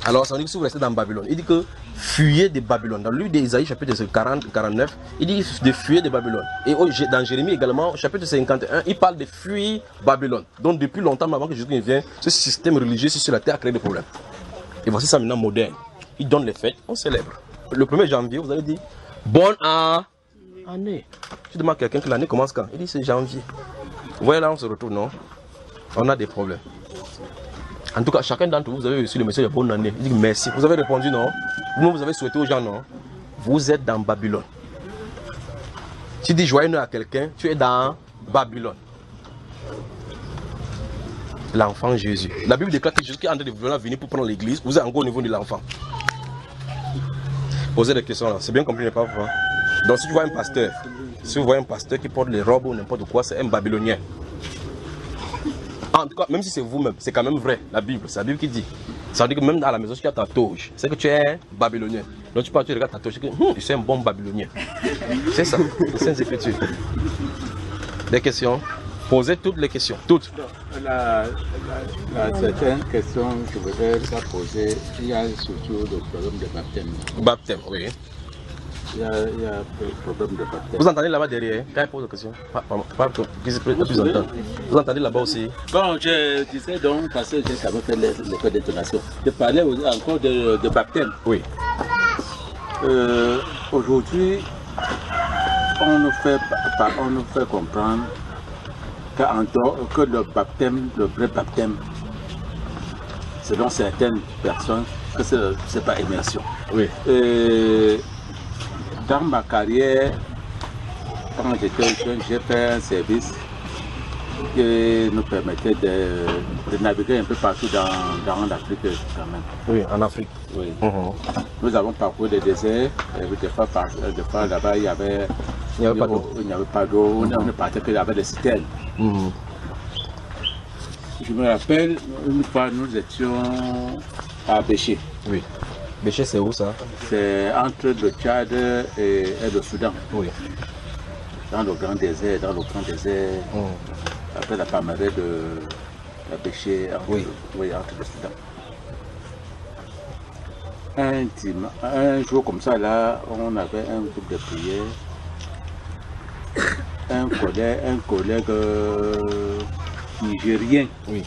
Alors, ça veut dire que si vous restez dans Babylone, il dit que fuyez de Babylone. Dans le livre d'Ésaïe, chapitre 40-49, il dit de fuir de Babylone. Et dans Jérémie également, chapitre 51, il parle de fuir Babylone. Donc, depuis longtemps avant que Jésus vienne, ce système religieux sur la terre a créé des problèmes. Et voici ça maintenant moderne. Il donne les fêtes, on célèbre. Le 1er janvier, vous allez dire bonne année. Tu demandes à quelqu'un que l'année commence quand? Il dit c'est janvier. Vous voyez là, on se retrouve, non? On a des problèmes. En tout cas, chacun d'entre vous, vous avez reçu le message de bonne année. Il dit merci. Vous avez répondu non. Vous avez souhaité aux gens non. Vous êtes dans Babylone. Tu dis joyeux Noël à quelqu'un, tu es dans Babylone. L'enfant Jésus. La Bible déclare que Jésus qui est en train de venir pour prendre l'église, vous êtes encore au niveau de l'enfant. Posez des questions là. C'est bien compris, n'est pas vrai? Donc si tu vois un pasteur, si vous voyez un pasteur qui porte les robes ou n'importe quoi, c'est un babylonien. En tout cas, même si c'est vous-même, c'est quand même vrai, la Bible, c'est la Bible qui dit. Ça veut dire que même à la maison, si tu as ta toge, c'est que tu es un babylonien. Donc tu pars, tu regardes ta toge, tu dis que je suis un bon babylonien. C'est ça, c'est Saintes Écritures. Des questions? Posez toutes les questions, toutes. Certaines questions que je voudrais poser, il y a surtout le problème de baptême. Baptême, oui. Il y a un problème de baptême. Vous entendez là-bas derrière, quand il pose la question, vous entendez là-bas aussi. Bon, je disais donc, parce que j'ai quand même fait l'école d'intonation, je parlais encore de baptême. Oui. Aujourd'hui, on nous fait comprendre que le baptême, le vrai baptême, selon certaines personnes, que ce n'est pas immersion. Oui. Dans ma carrière, quand j'étais jeune, j'ai fait un service qui nous permettait de naviguer un peu partout dans l'Afrique quand même. Oui, en Afrique. Oui. Nous avons parcouru des déserts, et des fois là-bas il n'y avait pas d'eau, on ne partait que avec des citernes. Je me rappelle, une fois nous étions à Béché. Oui. Béché, c'est où ça? C'est entre le Tchad et le Soudan. Oui. Dans le grand désert, après la Palmeraie de la Béché, entre le Soudan. Un jour comme ça, là, on avait un groupe de prière. Un collègue nigériens. Oui.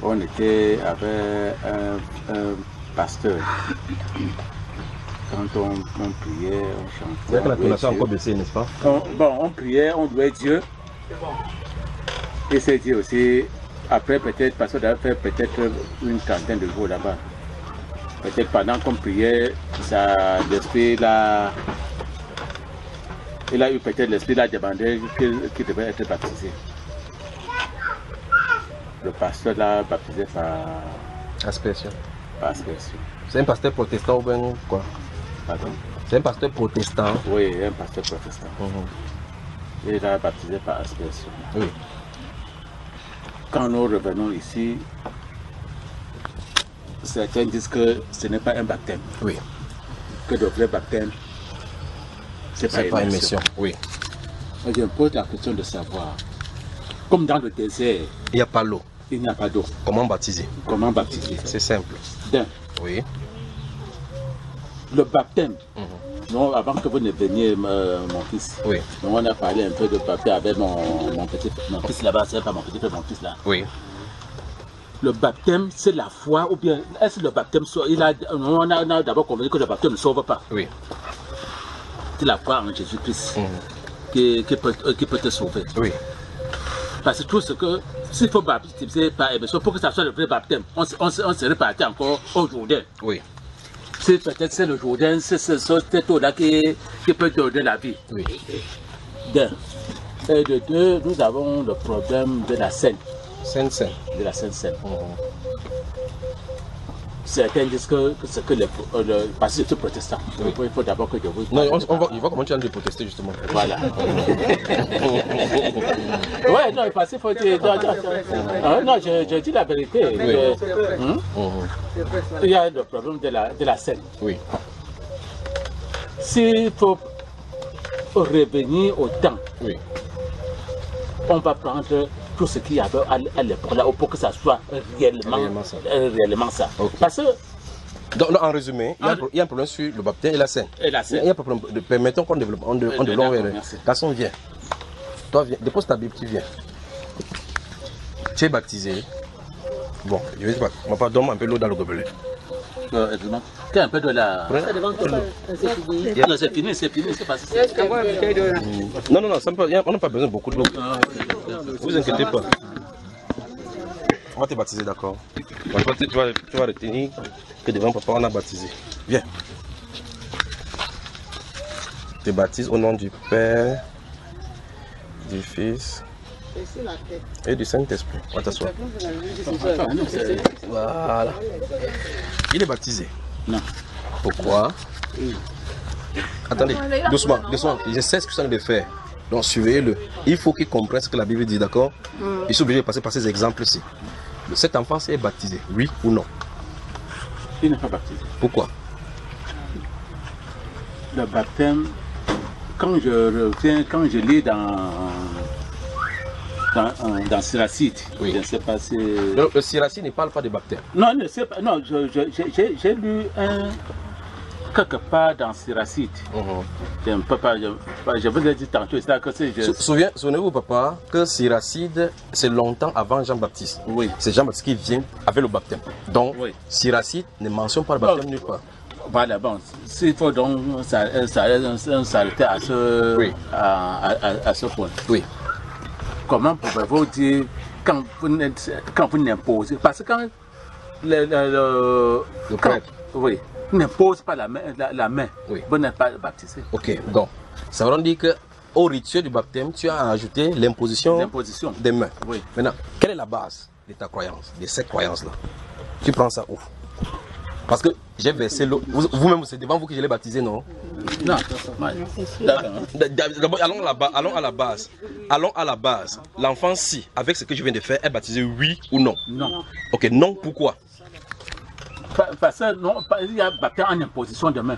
On était avec un pasteur. Quand on priait, on chantait. C'est vrai que la connexion a encore baissé, n'est-ce pas? On priait, on louait Dieu. Et c'est Dieu aussi. Après, peut-être, parce qu'on a fait peut-être une quinzaine de jours là-bas. Peut-être pendant qu'on priait, l'esprit là. Il a eu peut-être l'esprit là demandé qu'il devait être baptisé. Le pasteur l'a baptisé par Aspersion. aspersion. C'est un pasteur protestant ou bien quoi? Pardon? C'est un pasteur protestant. Oui, un pasteur protestant. Il l'a baptisé par aspersion. Oui. Quand nous revenons ici, certains disent que ce n'est pas un baptême. Oui. Que le vrai baptême, c'est pas une mission. Oui. Moi, je me pose la question de savoir, comme dans le désert, Il n'y a pas l'eau. il n'y a pas d'eau. Comment baptiser? Comment baptiser? C'est simple. D'un, Oui. le baptême. Non, avant que vous ne veniez, mon fils, Oui. donc on a parlé un peu de baptême avec mon fils là-bas, c'est pas mon petit frère, mon fils là. Oui. Le baptême, c'est la foi, ou bien est-ce que le baptême, on a d'abord convenu que le baptême ne sauve pas. Oui. C'est la foi en Jésus-Christ qui peut te sauver. Oui. Parce que tout ce que, s'il faut baptiser par émission, pour que ça soit le vrai baptême, on serait parti encore au Jourdain. Oui. Peut-être c'est le Jourdain, c'est cette eau-là qui peut donner la vie. Oui. D'un. Et de deux, nous avons le problème de la Seine. Sainte. De la Seine. Certains disent que c'est que parce que c'est tout protestant. Il faut d'abord que je vous. Non, il va commencer à nous protester justement. Voilà. Ouais, non, parce qu'il faut dire. Non, je dis la vérité. Il y a le problème de la scène. Oui. S'il faut revenir au temps, Oui. on va prendre tout ce qu'il y avait à l'époque là pour que ça soit réellement ça. Okay. Parce que. Donc, en résumé, il y a un problème sur le baptême et la scène. Et la scène. Il y a un problème. Permettons qu'on développe. On développe. Garçon, viens. Toi, viens. Dépose ta Bible, tu viens. Tu es baptisé. Bon, je vais pas. On va pas donner un peu l'eau dans le gobelet. Exactement. Tu as un peu de la. Non, c'est fini, c'est passé. Non, on n'a pas besoin de beaucoup d'eau. Ne vous inquiétez pas. On va te baptiser, d'accord. Tu vas retenir que devant papa, on a baptisé. Viens. Je te baptise au nom du Père, du Fils et du Saint-Esprit. On va t'asseoir. Voilà. Il est baptisé. Non. Pourquoi? Attendez, doucement. Je sais ce que ça de faire. Donc surveillez-le. Il faut qu'il comprenne ce que la Bible dit, d'accord? Il est obligé de passer par ces exemples-ci. Cet enfant est baptisé, oui ou non? Il n'est pas baptisé. Pourquoi? Le baptême, quand je lis dans Siracide, oui. Je ne sais pas si... Le Siracide ne parle pas de baptême. Non, ne sais pas. Non, j'ai lu quelque part dans Siracide. Je ne peux pas, je vous ai dit tantôt, c'est là que c'est... Souvenez-vous, papa, que Siracide, c'est longtemps avant Jean-Baptiste. Oui. C'est Jean-Baptiste qui vient avec le baptême. Donc, oui. Siracide ne mentionne pas le baptême nulle part. Voilà, bon, s'il faut donc s'arrêter à ce, oui. à ce point. Oui. Comment pouvez-vous dire quand vous n'imposez? Parce que quand le prêtre, oui, n'impose pas la main, oui. Vous n'êtes pas baptisé. Ok, donc, ça veut dire qu'au rituel du baptême, tu as ajouté l'imposition des mains. Oui. Maintenant, quelle est la base de ta croyance, de cette croyance-là? Tu prends ça où? Parce que j'ai versé l'eau. Vous-même, c'est devant vous que je l'ai baptisé, non? Non. D'abord, allons à la base. Allons à la base. L'enfant, si, avec ce que je viens de faire, est baptisé oui ou non? Non. Ok, non, pourquoi? Parce que non, il y a baptême en imposition de main.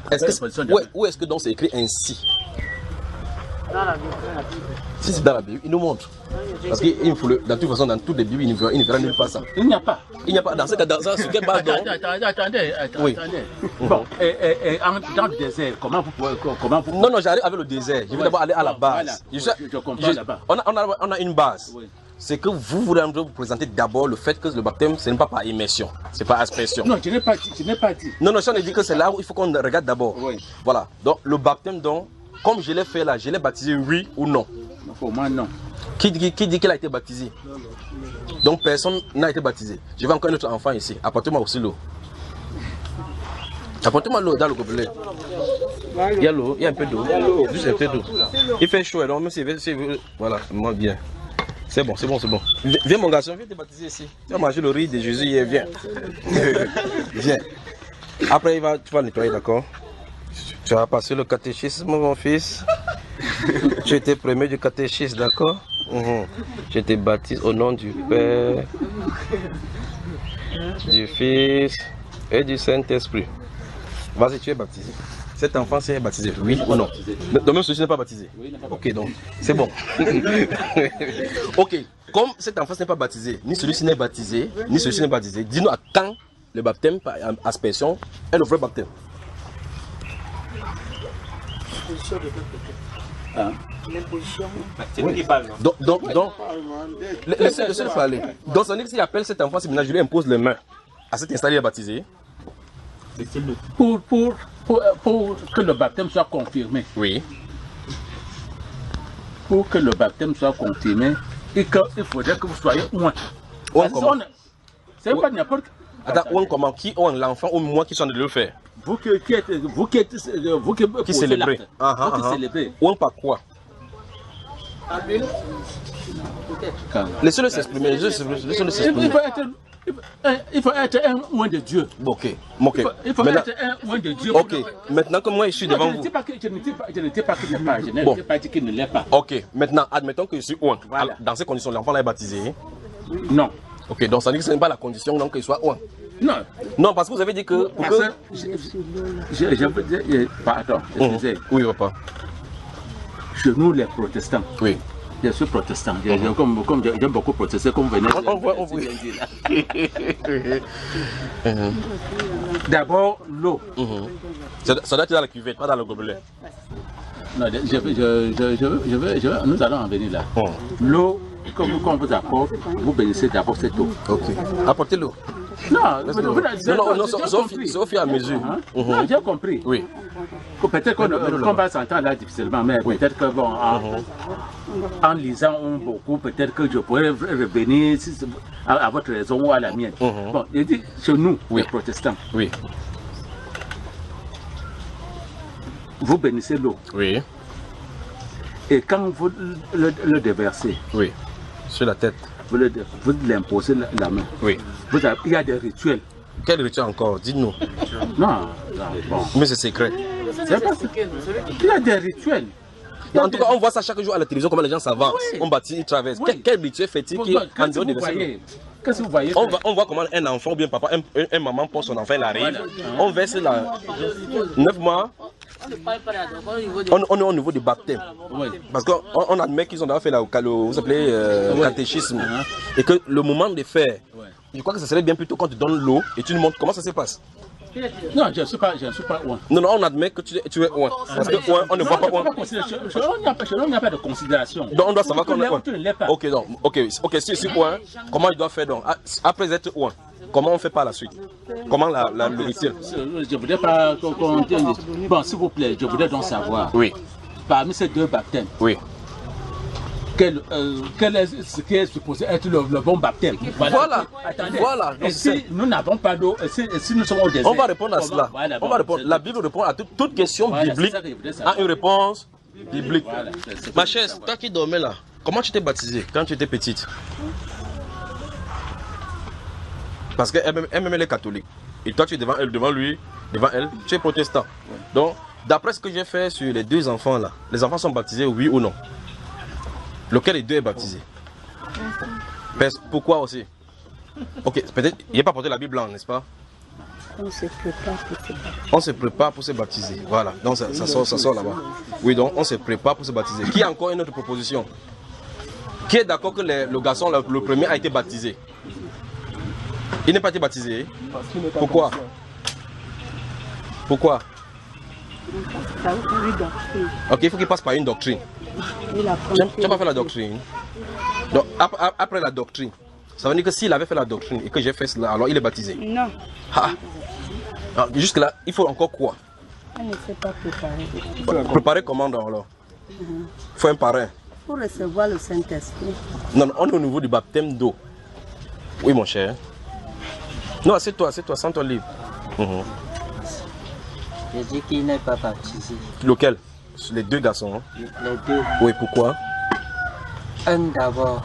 Où est-ce que donc c'est écrit ainsi? Dans la Bible. Si c'est dans la Bible, il nous montre. Parce qu'il faut dans toute façon, dans toutes les Bibles, il ne verra nulle part ça. Il n'y a pas. Il n'y a pas dans ce cas, sur quelle base donc? Attendez. Oui. Bon, dans le désert, comment vous... Non, j'arrive avec le désert. Je vais d'abord aller à la base. Voilà. Je comprends là-bas. On a une base. Oui. C'est que vous voulez vous présenter d'abord le fait que le baptême, ce n'est pas par immersion, c'est par aspersion. Non, je n'ai pas dit. Non, si on a dit que c'est là où il faut qu'on regarde d'abord. Oui. Voilà. Donc, le baptême, donc, comme je l'ai fait là, je l'ai baptisé oui ou non? Pour moi, non. Qui dit qu'il a été baptisé? Donc, personne n'a été baptisé. Je vais encore un autre enfant ici. Apportez-moi aussi l'eau. Apportez-moi l'eau dans le gobelet. Il y a l'eau, il y a un peu d'eau. Juste un peu d'eau. Il fait chaud, alors même si voilà, moi bien. C'est bon. Viens mon garçon, viens te baptiser ici. Tu vas manger le riz de Jésus hier, viens. Viens. Après, tu vas nettoyer, d'accord? Tu vas passer le catéchisme, mon fils. Tu étais premier du catéchisme, d'accord? Je te baptise au nom du Père, du Fils et du Saint-Esprit. Vas-y, tu es baptisé. Cet enfant s'est baptisé, oui ou non? Donc même celui-ci n'est pas baptisé. Ok, donc c'est bon. Ok, comme cet enfant n'est pas baptisé, ni celui-ci n'est baptisé, dis-nous à quand le baptême par aspersion est le vrai baptême. C'est lui qui parle. Donc, laissez-le parler. Donc, ça veut dire que s'il appelle cet enfant, je lui impose les mains. À cet instant, il est baptisé. Pour que le baptême soit confirmé. Oui. Pour que le baptême soit confirmé, il faudrait que vous soyez loin. C'est pas n'importe quoi. Attends, on comment? Qui ont l'enfant ou moi qui sont de le faire? Vous qui célébrez. On par quoi? Laissez-le s'exprimer. Il faut être un loin de Dieu. Ok. Il faut être un loin de Dieu. Ok. Maintenant que moi je suis devant vous. Je ne dis pas qu'il n'est pas. Je n'ai pas dit qu'il ne l'est pas. Ok. Maintenant, admettons que je suis loin. Voilà. Dans ces conditions, l'enfant est baptisé. Non. Ok. Donc ça veut dire que ce n'est pas la condition donc qu'il soit loin. Non. Non, parce que vous avez dit que. Pardon, excusez. Oui, papa. Chez nous, les protestants. Oui. Je suis protestant. Comme j'aime beaucoup protester, comme vous venez de dire. D'abord, l'eau. Ça doit être dans la cuvette, pas dans le gobelet. Non, nous allons en venir là. L'eau, quand on vous apporte, vous bénissez d'abord cette eau. Ok. Apportez l'eau. Non, c'est au fur et à mesure. J'ai compris. Oui. Peut-être qu'on va s'entendre là difficilement, mais peut-être que bon, en lisant beaucoup, peut-être que je pourrais revenir à votre raison ou à la mienne. Bon, je dis chez nous, les protestants. Oui. Vous bénissez l'eau. Oui. Et quand vous le déversez. Oui. Sur la tête. Vous l'imposez la main. Oui. Il y a des rituels. Quel rituel encore? Dites-nous. Non, bon. Mais c'est secret. Il y a des rituels. En tout cas, on voit ça chaque jour à la télévision, comment les gens s'avancent. Oui. On bâtit, ils traversent. Oui. Quel rituel fait-il qui en dehors des versets? Qu'est-ce que vous voyez? On voit comment un enfant, ou bien papa, un maman pour son enfant, il arrive. Voilà. On verse la 9 mois. On est au niveau du baptême. Oui. Parce qu'on admet qu'ils ont déjà fait le catéchisme. Et que le moment de faire, je crois que ça serait bien plutôt quand tu donnes l'eau et tu nous montres comment ça se passe. Non, je ne suis pas loin. Non, on admet que tu es loin. Parce que on ne voit pas loin. Il n'y a pas de considération. Donc on doit savoir qu'on est loin. Ok, donc, si je suis loin, comment il doit faire donc? Après être loin, comment on fait par la suite? Comment le rituel? Je ne voudrais pas qu'on dise. Bon, s'il vous plaît, je voudrais donc savoir. Oui. Parmi ces deux baptêmes. Oui. Quel est ce qui est supposé être le bon baptême? Voilà. Attendez. Voilà. Et si nous n'avons pas d'eau, si nous sommes au désert, on va répondre à cela. Voilà, on va répondre. La Bible répond à toute question biblique a une réponse biblique. Voilà, ma chère, toi qui dormais là, comment tu t'es baptisée quand tu étais petite? Parce qu'elle-même elle est catholique. Et toi tu es devant elle, devant lui, devant elle, tu es protestant. Donc, d'après ce que j'ai fait sur les deux enfants là, les enfants sont baptisés oui ou non? Lequel des deux est baptisé? Pourquoi aussi? Ok, peut-être il n'est pas porté la Bible blanche, n'est-ce pas? On se prépare pour se baptiser. On se prépare pour se baptiser. Voilà, donc ça sort là-bas. Oui, donc on se prépare pour se baptiser. Qui a encore une autre proposition? Qui est d'accord que le garçon, le premier, a été baptisé? Il n'est pas été baptisé. Pourquoi? Pourquoi? Ok, il faut qu'il passe par une doctrine. Tu n'as pas fait la doctrine. Donc après la doctrine, ça veut dire que s'il avait fait la doctrine et que j'ai fait cela, alors il est baptisé. Non. Jusque là, il faut encore quoi? On ne sait pas préparer. Préparer comment donc alors? Il faut un parrain. Pour recevoir le Saint-Esprit. Non, on est au niveau du baptême d'eau. Oui, mon cher. Non, c'est toi, sens-toi libre. J'ai dit qu'il n'est pas baptisé. Lequel? Les deux garçons. Hein? Les deux. Oui, pourquoi? Un d'abord,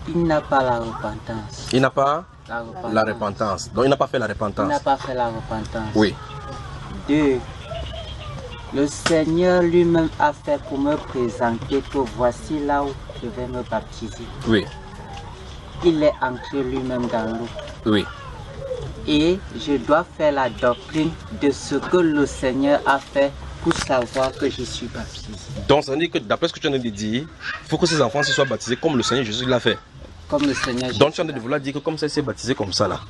il n'a pas la repentance. Il n'a pas la repentance. Donc il n'a pas fait la repentance. Il n'a pas fait la repentance. Oui. Deux, le Seigneur lui-même a fait pour me présenter que voici là où je vais me baptiser. Oui. Il est entré lui-même dans l'eau. Oui. Et je dois faire la doctrine de ce que le Seigneur a fait pour savoir que je suis baptisé. Donc ça veut dire que d'après ce que tu viens de dire, il faut que ces enfants soient baptisés comme le Seigneur Jésus l'a fait. Comme le Seigneur Jésus. Donc tu viens de vouloir dire que comme ça il s'est baptisé comme ça là,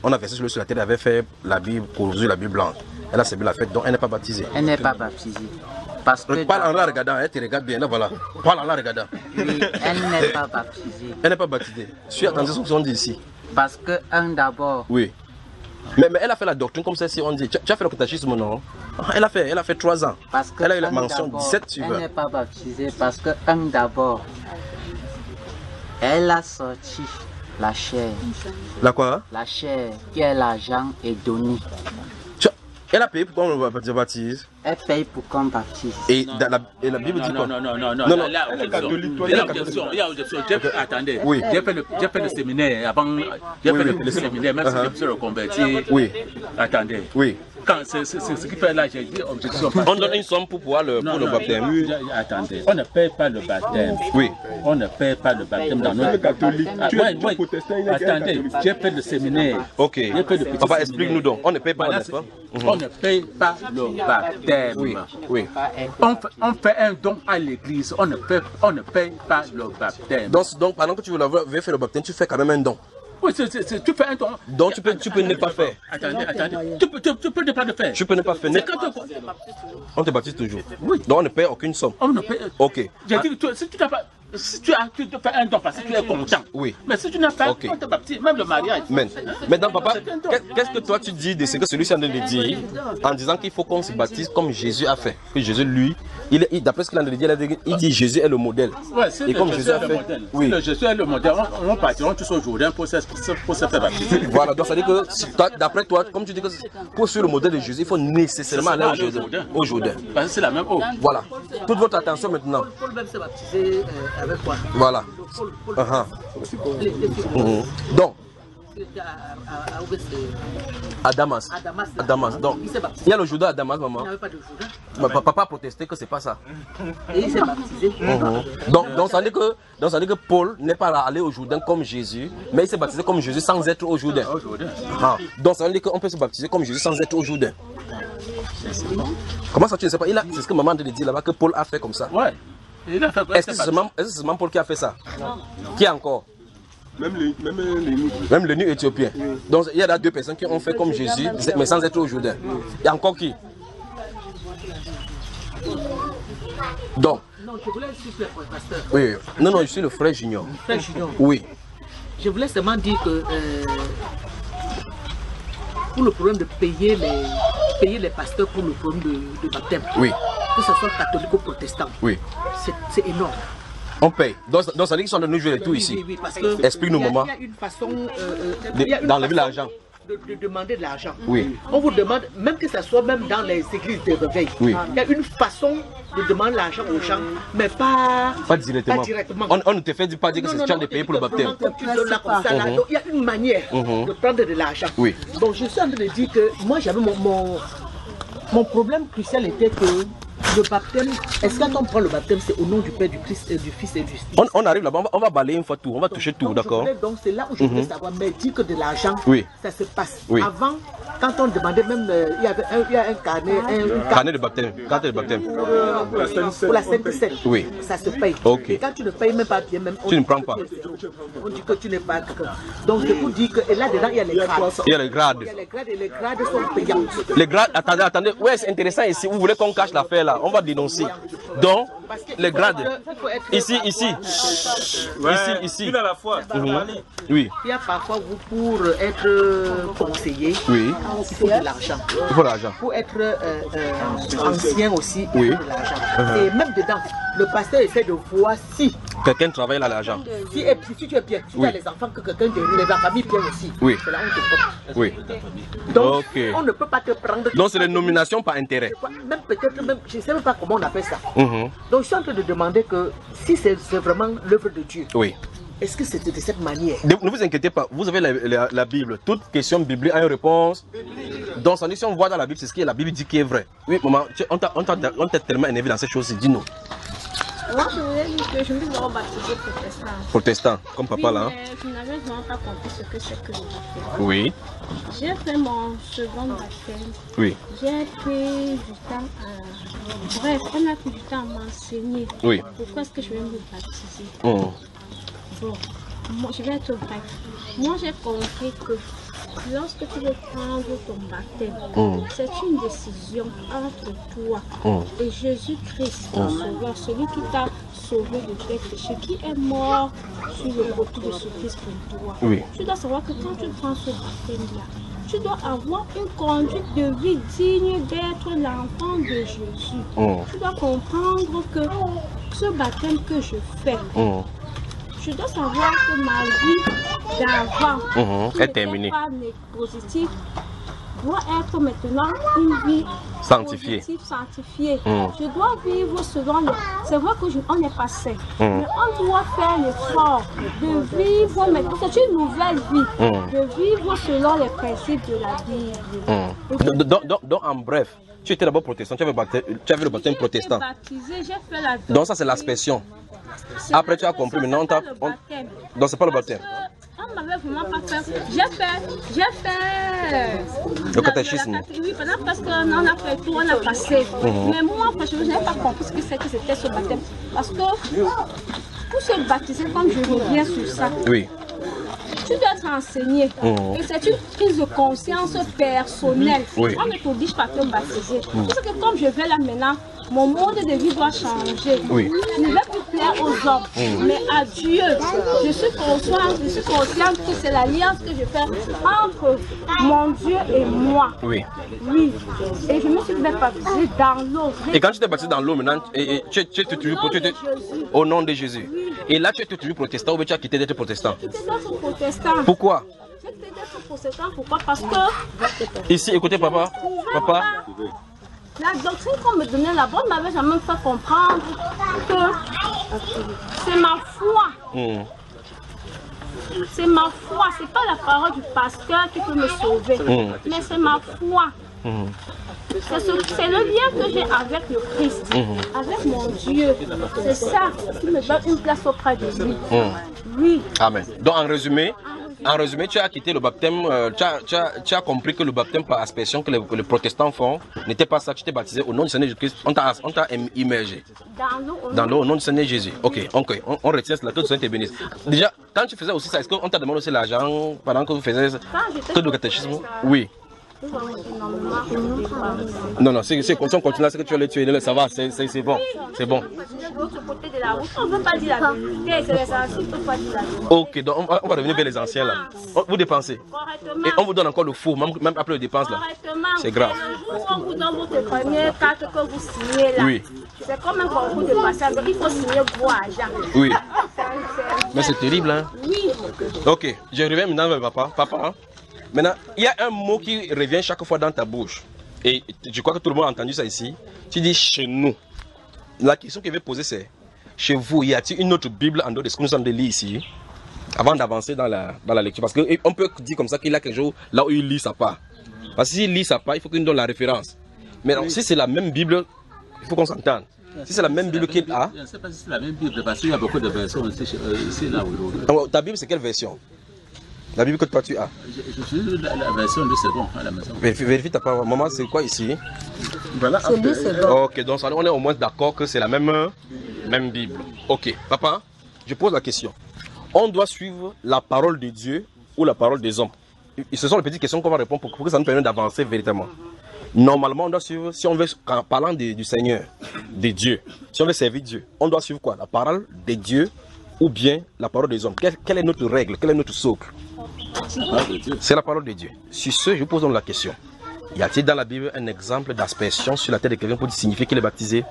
on a versé sur la terre, elle avait fait la Bible, cousu la Bible blanche. Elle a servi la fête, donc elle n'est pas baptisée. Elle n'est pas baptisée. Parce que parle en la regardant, elle te regarde bien, là voilà. Parle en la regardant. Oui, elle n'est pas baptisée. Elle n'est pas baptisée. Suis attention à ce qu'on dit ici. Parce que un d'abord. Oui. Mais elle a fait la doctrine comme ça, si on dit. Tu as fait le catéchisme, non? Elle a fait 3 ans. Parce que elle a eu la mention 17, tu vois. Elle n'est pas baptisée parce que un d'abord, elle a sorti la chair. La quoi? La chair qui est l'argent et donné. Elle a payé pour qu'on le baptise. Elle paye pour qu'on baptise. Et la Bible dit quoi? Non. Là, il y a objection. Attendez. Oui. J'ai fait le séminaire avant. J'ai fait le séminaire, même si je me suis reconverti. Oui. Attendez. Oui. Quand c'est ce qui fait là, j'ai dit objection. On donne une somme pour pouvoir le baptême. Attendez. On ne paye pas le baptême. Oui. On ne paye pas le baptême dans notre catholique. Attendez. J'ai fait le séminaire. Ok. Papa, explique-nous donc. On ne paye pas, n'est-ce pas? On ne paye pas le baptême. Oui. On fait un don à l'église. On ne paye pas le baptême. Donc pendant que tu veux faire le baptême, tu fais quand même un don. Oui, tu fais un don. Donc tu peux ne pas faire. Attendez. Tu peux ne pas le faire. Tu peux ne pas faire. On te baptise toujours. Oui. Donc on ne paye aucune somme. On ne paye. Ok. J'ai dit que si tu n'as pas. Si tu te fais un don parce que tu es content. Oui. Mais si tu n'as pas, on te baptise, même le mariage. Maintenant, papa, qu'est-ce que toi tu dis de ce que celui-ci a de dire en disant qu'il faut qu'on se baptise comme Jésus a fait? Que Jésus, lui, d'après ce qu'il a dit, il dit Jésus est le modèle. Ouais, si et comme Jésus a fait. Oui. Si Jésus est le modèle, on partira tous au Jourdain pour se faire baptiser. Voilà, donc ça veut dire que d'après toi, comme tu dis que pour suivre le modèle de Jésus, il faut nécessairement aller au Jourdain. Parce que c'est la même eau. Voilà. Toute votre attention maintenant. Paul même s'est baptisé avec quoi? Voilà. Donc, à Damas. Donc, il y a le Jourdain à Damas, maman. Il n'y avait pas de Jourdain. Papa a protesté que c'est pas ça. Et il s'est baptisé. Donc ça veut dire que Paul n'est pas allé au Jourdain comme Jésus, mais il s'est baptisé comme Jésus sans être au Jourdain. Donc ça veut dire qu'on peut se baptiser comme Jésus sans être au Jourdain. Comment ça tu ne sais pas? C'est ce que maman te dit là-bas que Paul a fait comme ça. Ouais. Est-ce que c'est seulement Paul qui a fait ça? Qui encore? Même les nus éthiopiens. Donc il y a là 2 personnes qui ont fait comme Jésus, mais sans être au Jourdain. Il y a encore qui? Donc. Non, je voulais juste le pasteur. Oui. Non, je suis le frère Junior. Frère Junior. Oui. Je voulais seulement dire que pour le problème de payer les pasteurs pour le problème de baptême, oui, que ce soit catholique ou protestant, oui, c'est énorme. On paye. Donc ça veut dire qu'ils sont de nous jouer tout ici. Oui, parce que explique-nous, maman. Il y a une façon d'enlever l'argent. De demander de l'argent. Oui. On vous demande, même que ce soit même dans les églises de réveil, oui, il y a une façon de demander l'argent aux gens, mais pas directement. On ne te fait pas dire que c'est tu de payer pour le baptême. Tu donnes là comme ça, là. Donc il y a une manière de prendre de l'argent. Oui. Donc je suis en train de dire que moi j'avais mon problème crucial était que le baptême, est-ce que quand on prend le baptême, c'est au nom du Père, du Christ, du Fils et du Fils? On arrive là-bas, on va balayer une fois tout, on va toucher tout, d'accord? Donc c'est là où je voulais savoir, mais dire que de l'argent, ça se passe. Avant, quand on demandait même, il y a un carnet, carnet de baptême, carte de baptême. Pour la Sainte Seine, ça se paye. Et quand tu ne payes même pas bien, même tu ne prends pas. On dit que tu n'es pas. Donc c'est pour dire que et là-dedans, il y a les grades. Il y a les grades. Il y a les grades et les grades sont payants. Les grades, attendez, ouais, c'est intéressant ici. Vous voulez qu'on cache l'affaire là? On va dénoncer. Donc, les grades. Ici. Une à la fois. Oui. Il y a parfois, vous, pour être conseiller, il faut de l'argent. Il faut de l'argent. Pour être ancien aussi, il faut de l'argent. Et même dedans, le pasteur essaie de voir si quelqu'un travaille là l'argent. Si tu es bien, si tu as les enfants, que quelqu'un de la famille bien aussi. C'est là où on te prend. Donc, on ne peut pas te prendre. Donc, c'est les nominations par intérêt. Même peut-être, je ne sais même pas comment on appelle ça. Donc, je suis en train de demander que si c'est vraiment l'œuvre de Dieu. Est-ce que c'était de cette manière? Ne vous inquiétez pas, vous avez la Bible. Toute question biblique a une réponse. Donc, si on voit dans la Bible, c'est ce que la Bible dit qui est vrai. Oui, maman, on t'a tellement énervé dans ces choses, dis-nous. Moi, je voulais dire que je me suis baptisé protestant. Protestant, comme papa là. Mais je n'avais vraiment pas compris ce que c'est que le baptême. Oui. J'ai fait mon second baptême. Oui. J'ai pris du temps à... Bref, on a pris du temps à m'enseigner. Oui. Pourquoi est-ce que je vais me baptiser? Bon, moi, je vais être bref. Moi, j'ai compris que lorsque tu veux prendre ton baptême, c'est une décision entre toi et Jésus-Christ, ton sauveur, celui qui t'a sauvé de tes péchés, qui est mort sur le côté de ce Christ pour toi. Tu dois savoir que quand tu prends ce baptême-là, tu dois avoir une conduite de vie digne d'être l'enfant de Jésus. Tu dois comprendre que ce baptême que je fais, je dois savoir que ma vie d'avant est terminée. Positive doit être maintenant une vie sanctifiée. Je dois vivre selon le... C'est vrai qu'on n'est pas saint, mais on doit faire l'effort de vivre maintenant. C'est une nouvelle vie, de vivre selon les principes de la Bible. Donc en bref, tu étais d'abord protestant, tu avais le baptême protestant. Donc ça c'est l'aspersion. Après tu as compris, maintenant donc c'est pas le baptême. On m'avait vraiment pas fait. J'ai fait le catéchisme. Oui, parce qu'on a fait tout, on a passé. Mais moi, franchement, je n'avais pas compris ce que c'était ce baptême. Parce que pour se baptiser, comme je reviens sur ça, tu dois être enseigné. Et c'est une prise de conscience personnelle. On ne t'oblige pas à te baptiser. Parce que comme je vais là maintenant, mon mode de vie doit changer. Je ne vais plus plaire aux hommes, mais à Dieu. Je suis consciente que c'est l'alliance que je fais entre mon Dieu et moi. Oui. Et je me suis baptisée dans l'eau. Et quand tu t'es baptisée dans l'eau, maintenant, tu es toujours au nom de Jésus. Et là, tu es toujours protestant ou tu as quitté d'être protestant? Pourquoi? J'ai quitté d'être protestant. Pourquoi? Parce que... Ici, écoutez papa. Papa. La doctrine qu'on me donnait là-bas ne m'avait jamais fait comprendre que c'est ma foi. C'est ma foi, c'est pas la parole du pasteur qui peut me sauver, mais c'est ma foi. C'est le lien que j'ai avec le Christ, avec mon Dieu. C'est ça qui me donne une place auprès de lui. Oui. Amen. Donc en résumé, tu as quitté le baptême, tu as compris que le baptême par aspersion que les protestants font n'était pas ça, tu t'es baptisé au nom du Seigneur Jésus-Christ, on t'a immergé. Dans l'eau au nom du Seigneur Jésus. Ok, on retient cela, tout le Seigneur te bénisse. Déjà, quand tu faisais aussi ça, est-ce qu'on t'a demandé aussi l'argent pendant que vous faisiez tout le catéchisme? Oui. Non, c'est quand on continue là, c'est que tu vas les tuer, ça va, c'est bon, c'est bon. Ok, donc on va revenir vers les anciens là. Vous dépensez. Et on vous donne encore le four, même après le dépense là. C'est grave. On vous donne votre première carte que vous signez là. Oui. C'est comme un concours de passage, il faut signer vos agents. Oui. Mais c'est terrible, hein? Oui. Ok, je reviens maintenant vers papa. Papa, maintenant, il y a un mot qui revient chaque fois dans ta bouche. Et je crois que tout le monde a entendu ça ici. Tu dis chez nous. La question que je vais poser c'est, chez vous, y a-t-il une autre Bible en dehors de ce que nous sommes de lire ici? Avant d'avancer dans la lecture. Parce qu'on peut dire comme ça qu'il y a quelque chose là où il lit sa part. Parce que s'il lit sa part, il faut qu'il nous donne la référence. Mais donc, si c'est la même Bible, Il faut qu'on s'entende. Si c'est la même Bible qu'il a. Je ne sais pas si c'est la même Bible, parce qu'il y a beaucoup de versions ici là où. Ta Bible, c'est quelle version? La Bible que toi tu as? Je suis la version de second à la maison. Vérifie ta parole. Maman, c'est quoi ici? Voilà. C'est lui, c'est bon. Ok, donc on est au moins d'accord que c'est la même Bible. Ok, papa, je pose la question. On doit suivre la parole de Dieu ou la parole des hommes? Ce sont les petites questions qu'on va répondre pour que ça nous permette d'avancer véritablement. Normalement, on doit suivre, si on veut, en parlant du Seigneur, de Dieu, si on veut servir Dieu, on doit suivre quoi? La parole de Dieu ou bien la parole des hommes? Quelle est notre règle? Quel est notre socle? C'est la parole de Dieu. Sur ce, je vous pose donc la question. Y a-t-il dans la Bible un exemple d'aspersion sur la tête de quelqu'un pour signifier qu'il est baptisé?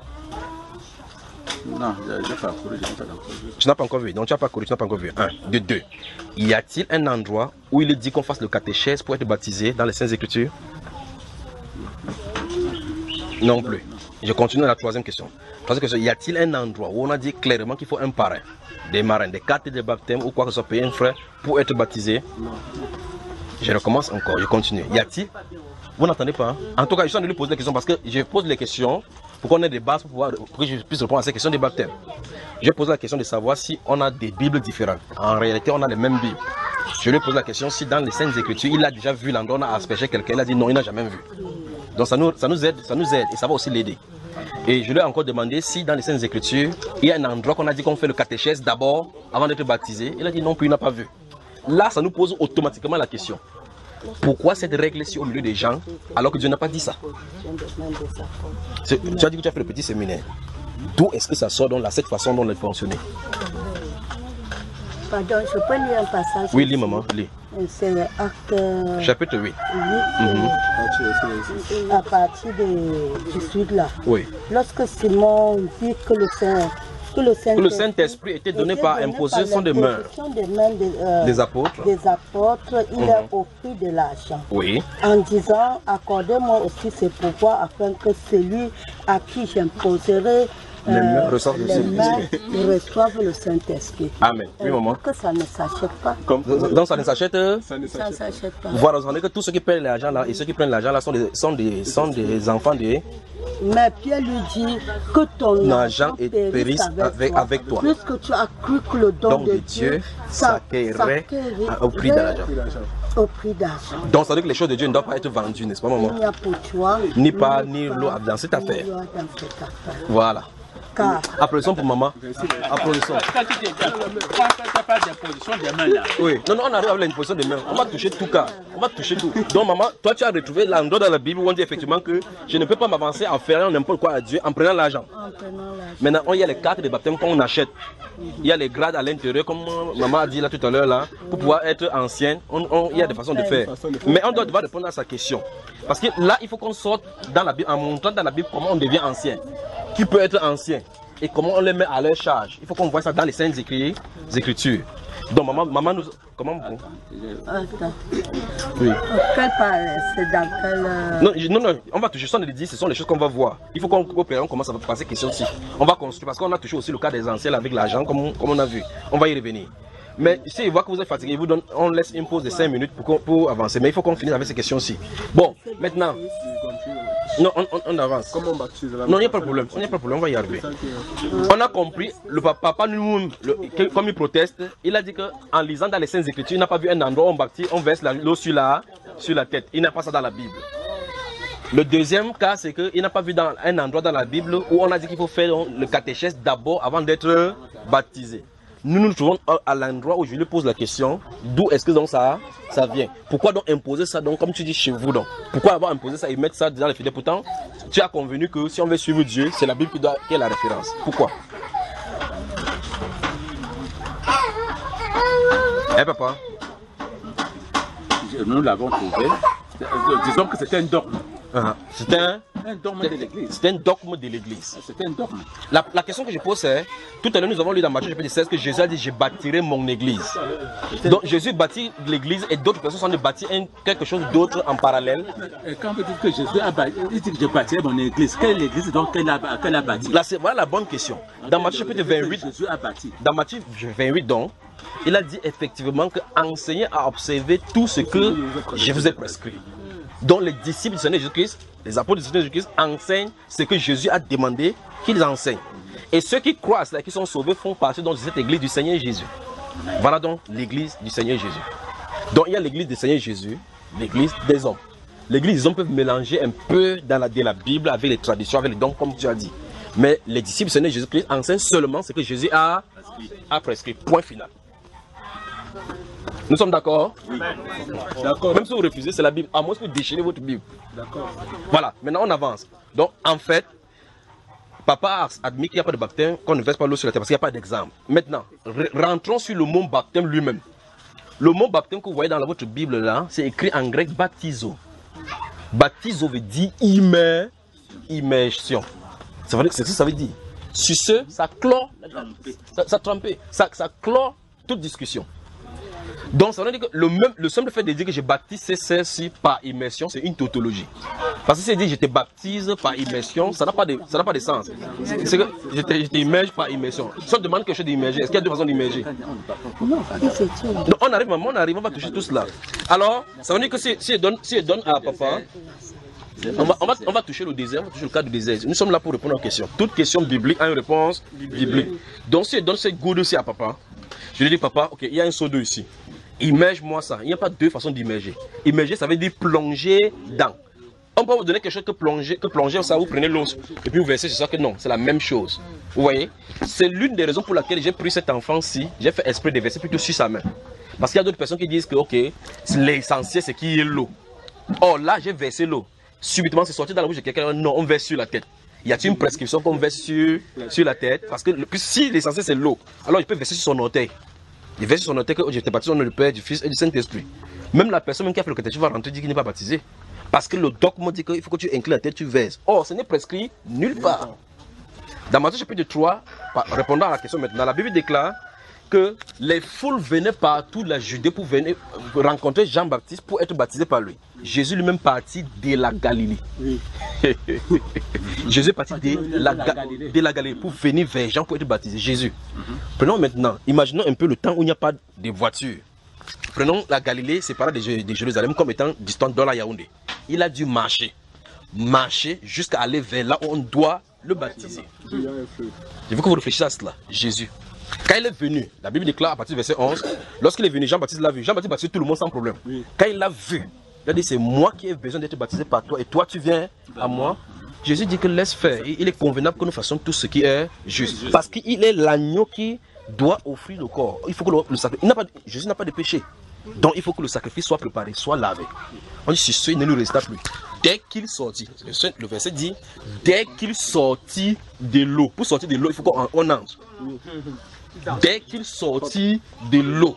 Non, je n'ai pas couru, je n'ai pas encore vu. Tu n'as pas encore vu, donc tu n'as pas couru, tu n'as pas encore vu. Un. De deux, y a-t-il un endroit où il est dit qu'on fasse le catéchèse pour être baptisé dans les Saintes Écritures? Non plus. Je continue à la troisième question. Troisième question, y a-t-il un endroit où on a dit clairement qu'il faut un parrain, des marraines, des cartes de baptême ou quoi que ce soit, payer un frère pour être baptisé? Je recommence encore, je continue. Y a-t-il? Vous n'entendez pas, hein? En tout cas, je suis en train de lui poser des questions parce que je pose les questions pour qu'on ait des bases pour que je puisse répondre à ces questions des baptêmes. Je pose la question de savoir si on a des Bibles différentes. En réalité, on a les mêmes Bibles. Je lui pose la question si dans les Saintes Écritures, il a déjà vu l'endroit où on a aspergé quelqu'un. Il a dit non, il n'a jamais vu. Donc ça nous aide et ça va aussi l'aider. Et je lui ai encore demandé si dans les Saintes Écritures, il y a un endroit qu'on a dit qu'on fait le catéchèse d'abord avant d'être baptisé. Il a dit non, puis il n'a pas vu. Là, ça nous pose automatiquement la question. Pourquoi cette règle ici au milieu des gens alors que Dieu n'a pas dit ça? Tu as dit que tu as fait le petit séminaire. D'où est-ce que ça sort dans cette façon dont on a fonctionné? Pardon, je peux lire un passage? Oui, lis maman, lis. C'est Acte... Chapitre 8. À partir du sud là. Oui. Lorsque Simon vit que le Saint-Esprit était donné par imposition des mains des apôtres. Il a offert de l'argent. Oui. En disant, accordez-moi aussi ce pouvoir afin que celui à qui j'imposerai les mains reçoivent le Saint-Esprit. Amen. Oui, maman. Que ça ne s'achète pas. Donc ça ne s'achète pas. Ça ne s'achète pas. Voilà, vous savez que tous ceux qui prennent l'argent là et ceux qui prennent l'argent là sont des enfants de... Mais Pierre lui dit que ton argent périsse avec toi. Puisque tu as cru que le don de Dieu s'acquérait au prix de l'argent. Au prix d'argent. Donc ça veut dire que les choses de Dieu ne doivent pas être vendues, n'est-ce pas maman? Il n'y a pour toi, ni pas ni l'eau dans cette affaire. Voilà. Applaudissons pour maman. Applaudissons. Oui. Non, on arrive avec l'imposition des mains. On va toucher tout cas. On va toucher tout. Donc maman, toi tu as retrouvé l'endroit dans la Bible où on dit effectivement que je ne peux pas m'avancer en faisant n'importe quoi à Dieu en prenant l'argent. Maintenant, il y a les cartes de baptême qu'on achète. Il y a les grades à l'intérieur, comme maman a dit là tout à l'heure là, pour pouvoir être ancienne. Il y a des façons de faire. Mais on doit devoir répondre à sa question. Parce que là, il faut qu'on sorte dans la Bible, en montrant dans la Bible comment on devient ancien. Qui peut être ancien et comment on les met à leur charge. Il faut qu'on voit ça dans les Saintes Écritures. Donc maman nous... Comment vous... Attends. Oui. Quelle part? C'est dans quelle... Non, on va toucher, ce sont les choses qu'on va voir. Il faut qu'on commence à passer question-ci. On va construire, parce qu'on a touché aussi le cas des anciens avec l'argent, comme on a vu. On va y revenir. Mais si il voit que vous êtes fatigué, on laisse une pause de 5 minutes pour avancer. Mais il faut qu'on finisse avec ces questions-ci. Bon, maintenant... Non, on avance. Comment on baptise? Non, il n'y a pas de problème. On va y arriver. On a compris, le papa nous, comme il proteste, il a dit qu'en lisant dans les Saintes Écritures, il n'a pas vu un endroit où on verse l'eau sur la tête. Il n'a pas ça dans la Bible. Le deuxième cas, c'est qu'il n'a pas vu dans un endroit dans la Bible où on a dit qu'il faut faire le catéchèse d'abord avant d'être baptisé. Nous nous trouvons à l'endroit où je lui pose la question, d'où est-ce que donc ça vient? Pourquoi donc imposer ça donc, comme tu dis chez vous donc? Pourquoi avoir imposé ça et mettre ça dans les fidèles? Pourtant, tu as convenu que si on veut suivre Dieu, c'est la Bible qui est la référence. Pourquoi? Papa? Nous l'avons trouvé. Disons que c'était un dogme. C'était un dogme de l'Église. C'était un dogme de l'Église. C'était un dogme. La question que je pose c'est, tout à l'heure nous avons lu dans Matthieu chapitre 16 que Jésus a dit je bâtirai mon Église. Donc Jésus bâtit l'Église et d'autres personnes sont de bâtir quelque chose d'autre en parallèle. Et quand vous dites que Jésus a bâti, il dit que je bâtirai mon Église, quelle Église donc qu'elle a bâti? Voilà la bonne question. Dans Matthieu chapitre 28, Jésus a bâti. Dans Matthieu 28 donc, il a dit effectivement que enseignez à observer tout ce que je vous ai prescrit. Donc les disciples du Seigneur Jésus-Christ Les apôtres du Seigneur Jésus-Christ enseignent ce que Jésus a demandé qu'ils enseignent. Et ceux qui croient à cela, qui sont sauvés, font partie donc de cette église du Seigneur Jésus. Voilà donc l'église du Seigneur Jésus. Donc il y a l'église du Seigneur Jésus, l'église des hommes. L'église des hommes peuvent mélanger un peu de la Bible avec les traditions, avec les dons, comme tu as dit. Mais les disciples du Seigneur Jésus-Christ enseignent seulement ce que Jésus a prescrit. Point final. Nous sommes d'accord? D'accord. Même si vous refusez, c'est la Bible. À moins que vous déchirez votre Bible. D'accord. Voilà, maintenant on avance. Donc en fait, Papa a admis qu'il n'y a pas de baptême, qu'on ne verse pas l'eau sur la terre parce qu'il n'y a pas d'exemple. Maintenant, rentrons sur le mot baptême lui-même. Le mot baptême que vous voyez dans votre Bible là, c'est écrit en grec baptizo. Baptizo veut dire immersion. C'est ce que ça veut dire. Sur ce, ça clôt, ça clôt toute discussion. Donc ça veut dire que le simple fait de dire que je baptise ceci par immersion, c'est une tautologie. Parce que si c'est dit je te baptise par immersion, ça n'a pas de sens. C'est que je t'immerge par immersion. Si on demande quelque chose d'immerger, est-ce qu'il y a deux façons d'immerger? Donc on arrive, on va toucher tout cela. Alors, ça veut dire que si elle donne à papa, on va toucher le désert, on va toucher le cas du désert. Nous sommes là pour répondre aux questions. Toute question biblique a une réponse biblique. Donc si elle donne cette goutte aussi à papa, je lui dis papa, ok, il y a un seau d'eau ici. Immerge-moi ça. Il n'y a pas deux façons d'immerger. Immerger, ça veut dire plonger dans. On peut vous donner quelque chose que plonger, ça vous prenez l'eau et puis vous versez sur ça que non, c'est la même chose. Vous voyez? C'est l'une des raisons pour laquelle j'ai pris cet enfant-ci, j'ai fait esprit de verser plutôt sur sa main. Parce qu'il y a d'autres personnes qui disent que ok, l'essentiel c'est qu'il y ait l'eau. Or là, j'ai versé l'eau. Subitement, c'est sorti dans la bouche de quelqu'un. Non, on verse sur la tête. Y a-t-il une prescription qu'on verse sur la tête? Parce que si l'essentiel c'est l'eau, alors il peut verser sur son orteil. Il verse sur son orteil que je t'ai baptisé au nom du Père, du Fils et du Saint-Esprit. Même la personne même qui a fait le catéchisme va rentrer et dire qu'il n'est pas baptisé. Parce que le dogme dit qu'il faut que tu inclines la tête, tu verses. Or, ce n'est prescrit nulle part. Dans Matthieu chapitre 3, répondant à la question maintenant, la Bible déclare que les foules venaient partout de la Judée pour venir rencontrer Jean-Baptiste pour être baptisé par lui. Jésus lui-même partit de la Galilée. Oui. Jésus est parti de la Galilée pour venir vers Jean pour être baptisé. Jésus. Prenons maintenant, imaginons un peu le temps où il n'y a pas de voiture. Prenons la Galilée séparée de Jérusalem comme étant distante dans la Yaoundé. Il a dû marcher jusqu'à aller vers là où on doit le baptiser. Je veux que vous réfléchissiez à cela. Jésus. Quand il est venu, la Bible déclare à partir du verset 11, lorsqu'il est venu, Jean-Baptiste l'a vu. Jean-Baptiste baptisait tout le monde sans problème. Oui. Quand il l'a vu, il a dit c'est moi qui ai besoin d'être baptisé par toi et toi tu viens à moi. Jésus dit que laisse faire. Il est convenable que nous fassions tout ce qui est juste. Parce qu'il est l'agneau qui doit offrir le corps. Il faut que le sacrifice. Jésus n'a pas de péché. Donc il faut que le sacrifice soit préparé, soit lavé. On dit sur ce, il ne nous resta plus. Dès qu'il sortit, le verset dit, dès qu'il sortit de l'eau, pour sortir de l'eau, il faut qu'on entre. Dès qu'il sortit de l'eau,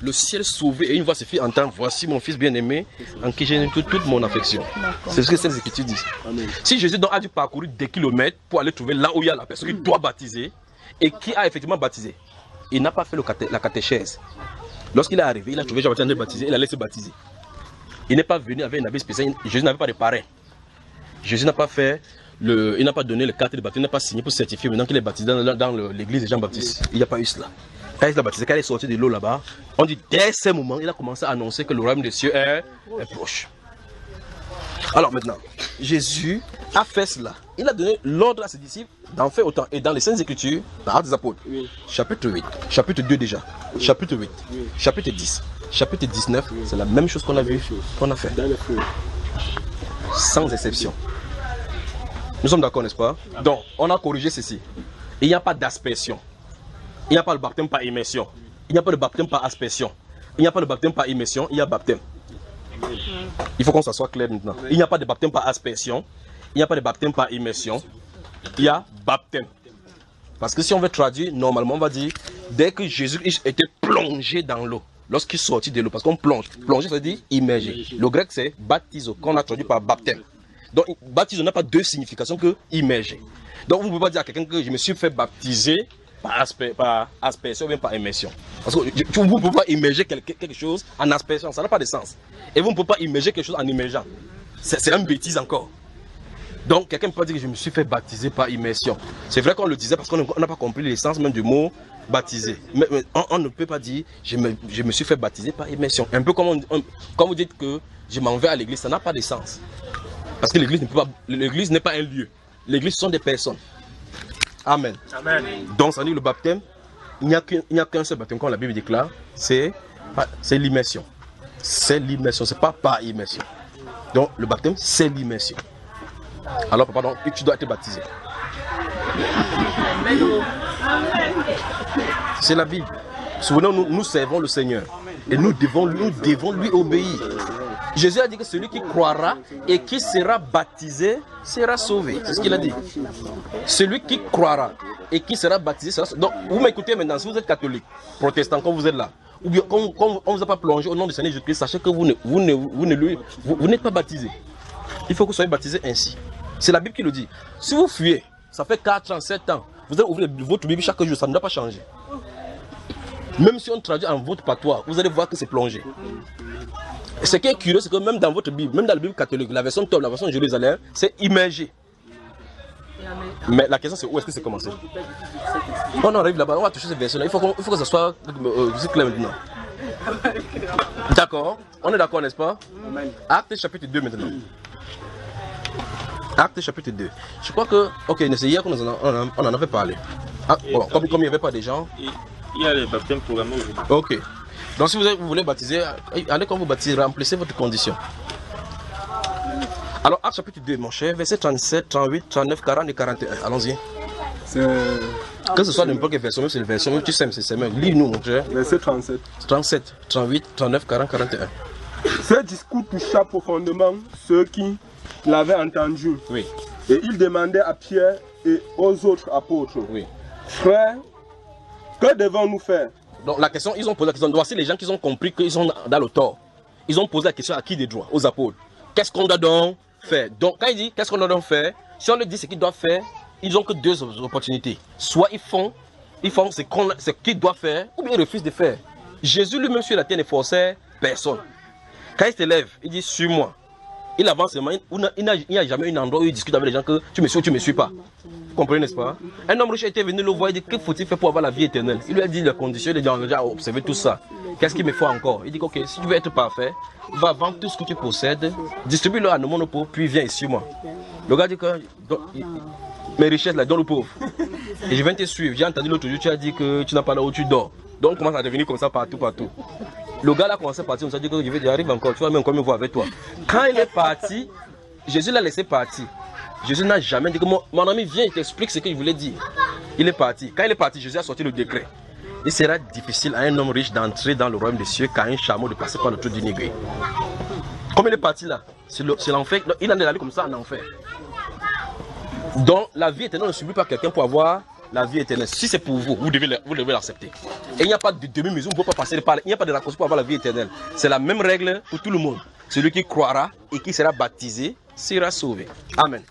le ciel s'ouvrit et une voix se fit entendre, voici mon fils bien-aimé, en qui j'ai toute mon affection. C'est ce que ces Écritures disent. Si Jésus donc a dû parcourir des kilomètres pour aller trouver là où il y a la personne qui doit baptiser, et qui a effectivement baptisé, il n'a pas fait la catéchèse. Lorsqu'il est arrivé, il a trouvé Jean-Baptiste en train de baptiser, il allait se baptiser. Il n'est pas venu avec un habit spécial, Jésus n'avait pas de parrain. Jésus n'a pas fait il n'a pas donné le carte de baptême, il n'a pas signé pour certifier maintenant qu'il est baptisé dans l'église de Jean-Baptiste. Il n'y a pas eu cela. Quand il a baptisé, quand il est sorti de l'eau là-bas, on dit dès ce moment, il a commencé à annoncer que le royaume des cieux est proche. Alors maintenant, Jésus a fait cela. Il a donné l'ordre à ses disciples d'en faire autant. Et dans les Saintes Écritures, dans Actes des Apôtres, chapitre 8, chapitre 2 déjà, chapitre 8, chapitre 10, chapitre 19, c'est la même chose qu'on a vu, qu'on a fait. Sans exception. Nous sommes d'accord, n'est-ce pas? Donc, on a corrigé ceci. Il n'y a pas d'aspersion. Il n'y a pas le baptême par immersion. Il n'y a pas de baptême par aspersion. Il n'y a pas de baptême par immersion, il y a baptême. Il faut qu'on soit clair maintenant. Il n'y a pas de baptême par aspersion. Il n'y a pas de baptême par immersion. Il y a baptême. Parce que si on veut traduire, normalement, on va dire dès que Jésus était plongé dans l'eau. Lorsqu'il sortit de l'eau, parce qu'on plonge. Plonger, ça veut dire immerger. Le grec, c'est baptizo, qu'on a traduit par baptême. Donc, baptizo n'a pas deux significations que immerger. Donc, vous ne pouvez pas dire à quelqu'un que je me suis fait baptiser par aspersion ou bien par immersion. Parce que vous ne pouvez pas immerger quelque chose en aspersion, ça n'a pas de sens. Et vous ne pouvez pas immerger quelque chose en immergeant. C'est une bêtise encore. Donc, quelqu'un ne peut pas dire que je me suis fait baptiser par immersion. C'est vrai qu'on le disait parce qu'on n'a pas compris l'essence même du mot baptiser. Mais on ne peut pas dire je me suis fait baptiser par immersion. Un peu comme vous dites que je m'en vais à l'église, ça n'a pas de sens. Parce que l'église n'est pas un lieu. L'église sont des personnes. Amen. Amen. Donc ça dit le baptême, il n'y a qu'un seul baptême, comme la Bible déclare, c'est l'immersion. C'est l'immersion, c'est pas par immersion. Donc le baptême, c'est l'immersion. Alors papa, donc, tu dois être baptisé. C'est la Bible. Souvenons-nous, nous servons le Seigneur. Et nous devons lui obéir. Jésus a dit que celui qui croira et qui sera baptisé sera sauvé. C'est ce qu'il a dit. Celui qui croira et qui sera baptisé sera sauvé. Donc, vous m'écoutez maintenant, si vous êtes catholique, protestant, quand vous êtes là, ou bien quand on ne vous a pas plongé au nom du Seigneur Jésus-Christ, sachez que vous n'êtes pas baptisé. Il faut que vous soyez baptisé ainsi. C'est la Bible qui le dit. Si vous fuyez, ça fait 4 ans, 7 ans, vous allez ouvrir votre Bible chaque jour, ça ne doit pas changer. Même si on traduit en votre patois, vous allez voir que c'est plongé. Et ce qui est curieux, c'est que même dans votre Bible, même dans la Bible catholique, la version top, la version Jérusalem, c'est immergé. Mais la question c'est où est-ce que c'est commencé? Quand on arrive là-bas, on va toucher cette version-là. Il faut que ça soit clair maintenant. D'accord? On est d'accord, n'est-ce pas? Acte chapitre 2 maintenant. Acte chapitre 2. Je crois que, ok, c'est hier qu'on en avait parlé. Ah, bon, comme il n'y avait pas de gens. Il y a les baptêmes programmés aujourd'hui. Ok. Donc si vous voulez baptiser, allez quand vous baptisez, remplissez votre condition. Alors, Acte chapitre 2, mon cher, verset 37, 38, 39, 40 et 41. Allons-y. Que ce soit n'importe quelle version, même c'est une version, tu sais, c'est même. Lis-nous, mon cher. Verset 37. 37, 38, 39, 40, 41. Ce discours toucha profondément ceux qui l'avaient entendu. Oui. Et il demandait à Pierre et aux autres apôtres. Oui. Frères, que devons-nous faire? Donc la question, ils ont posé la question. Voici les gens qui ont compris qu'ils sont dans le tort. Ils ont posé la question à qui des droits? Aux apôtres. Qu'est-ce qu'on doit donc faire? Donc quand il dit qu'est-ce qu'on doit donc faire, si on leur dit ce qu'ils doivent faire, ils n'ont que deux opportunités. Soit ils font ce qu'ils doivent faire, ou bien ils refusent de faire. Jésus lui-même sur la terre ne forçait personne. Quand il se lève, il dit suis-moi. Il avance seulement, il n'y a jamais un endroit où il discute avec les gens que tu me suis ou tu ne me suis pas. Vous comprenez, n'est-ce pas? Un homme riche était venu le voir, il dit que faut-il faire pour avoir la vie éternelle? Il lui a dit les conditions, il a déjà observé tout ça. Qu'est-ce qu'il me faut encore? Il dit ok, si tu veux être parfait, va vendre tout ce que tu possèdes, distribue-le à nos monopaux, puis viens ici moi. Le gars dit que mes richesses là, donne aux pauvres. Et je viens te suivre. J'ai entendu l'autre jour, tu as dit que tu n'as pas là où tu dors. Donc on commence à devenir comme ça partout. Le gars là a commencé à partir, on s'est dit que j'arrive encore, tu vas même encore me voir avec toi. Quand il est parti, Jésus l'a laissé partir. Jésus n'a jamais dit que mon ami viens, il t'explique ce qu'il voulait dire. Il est parti. Quand il est parti, Jésus a sorti le décret. Il sera difficile à un homme riche d'entrer dans le royaume des cieux qu'à un chameau de passer par le trou d'une aiguille. Comme il est parti là, c'est l'enfer. Il en est allé comme ça en enfer. Donc la vie éternelle ne subit pas quelqu'un pour avoir la vie éternelle. Si c'est pour vous, vous devez l'accepter. Et il n'y a pas de demi-mesure, vous ne pouvez pas passer par. Il n'y a pas de raccourci pour avoir la vie éternelle. C'est la même règle pour tout le monde. Celui qui croira et qui sera baptisé sera sauvé. Amen.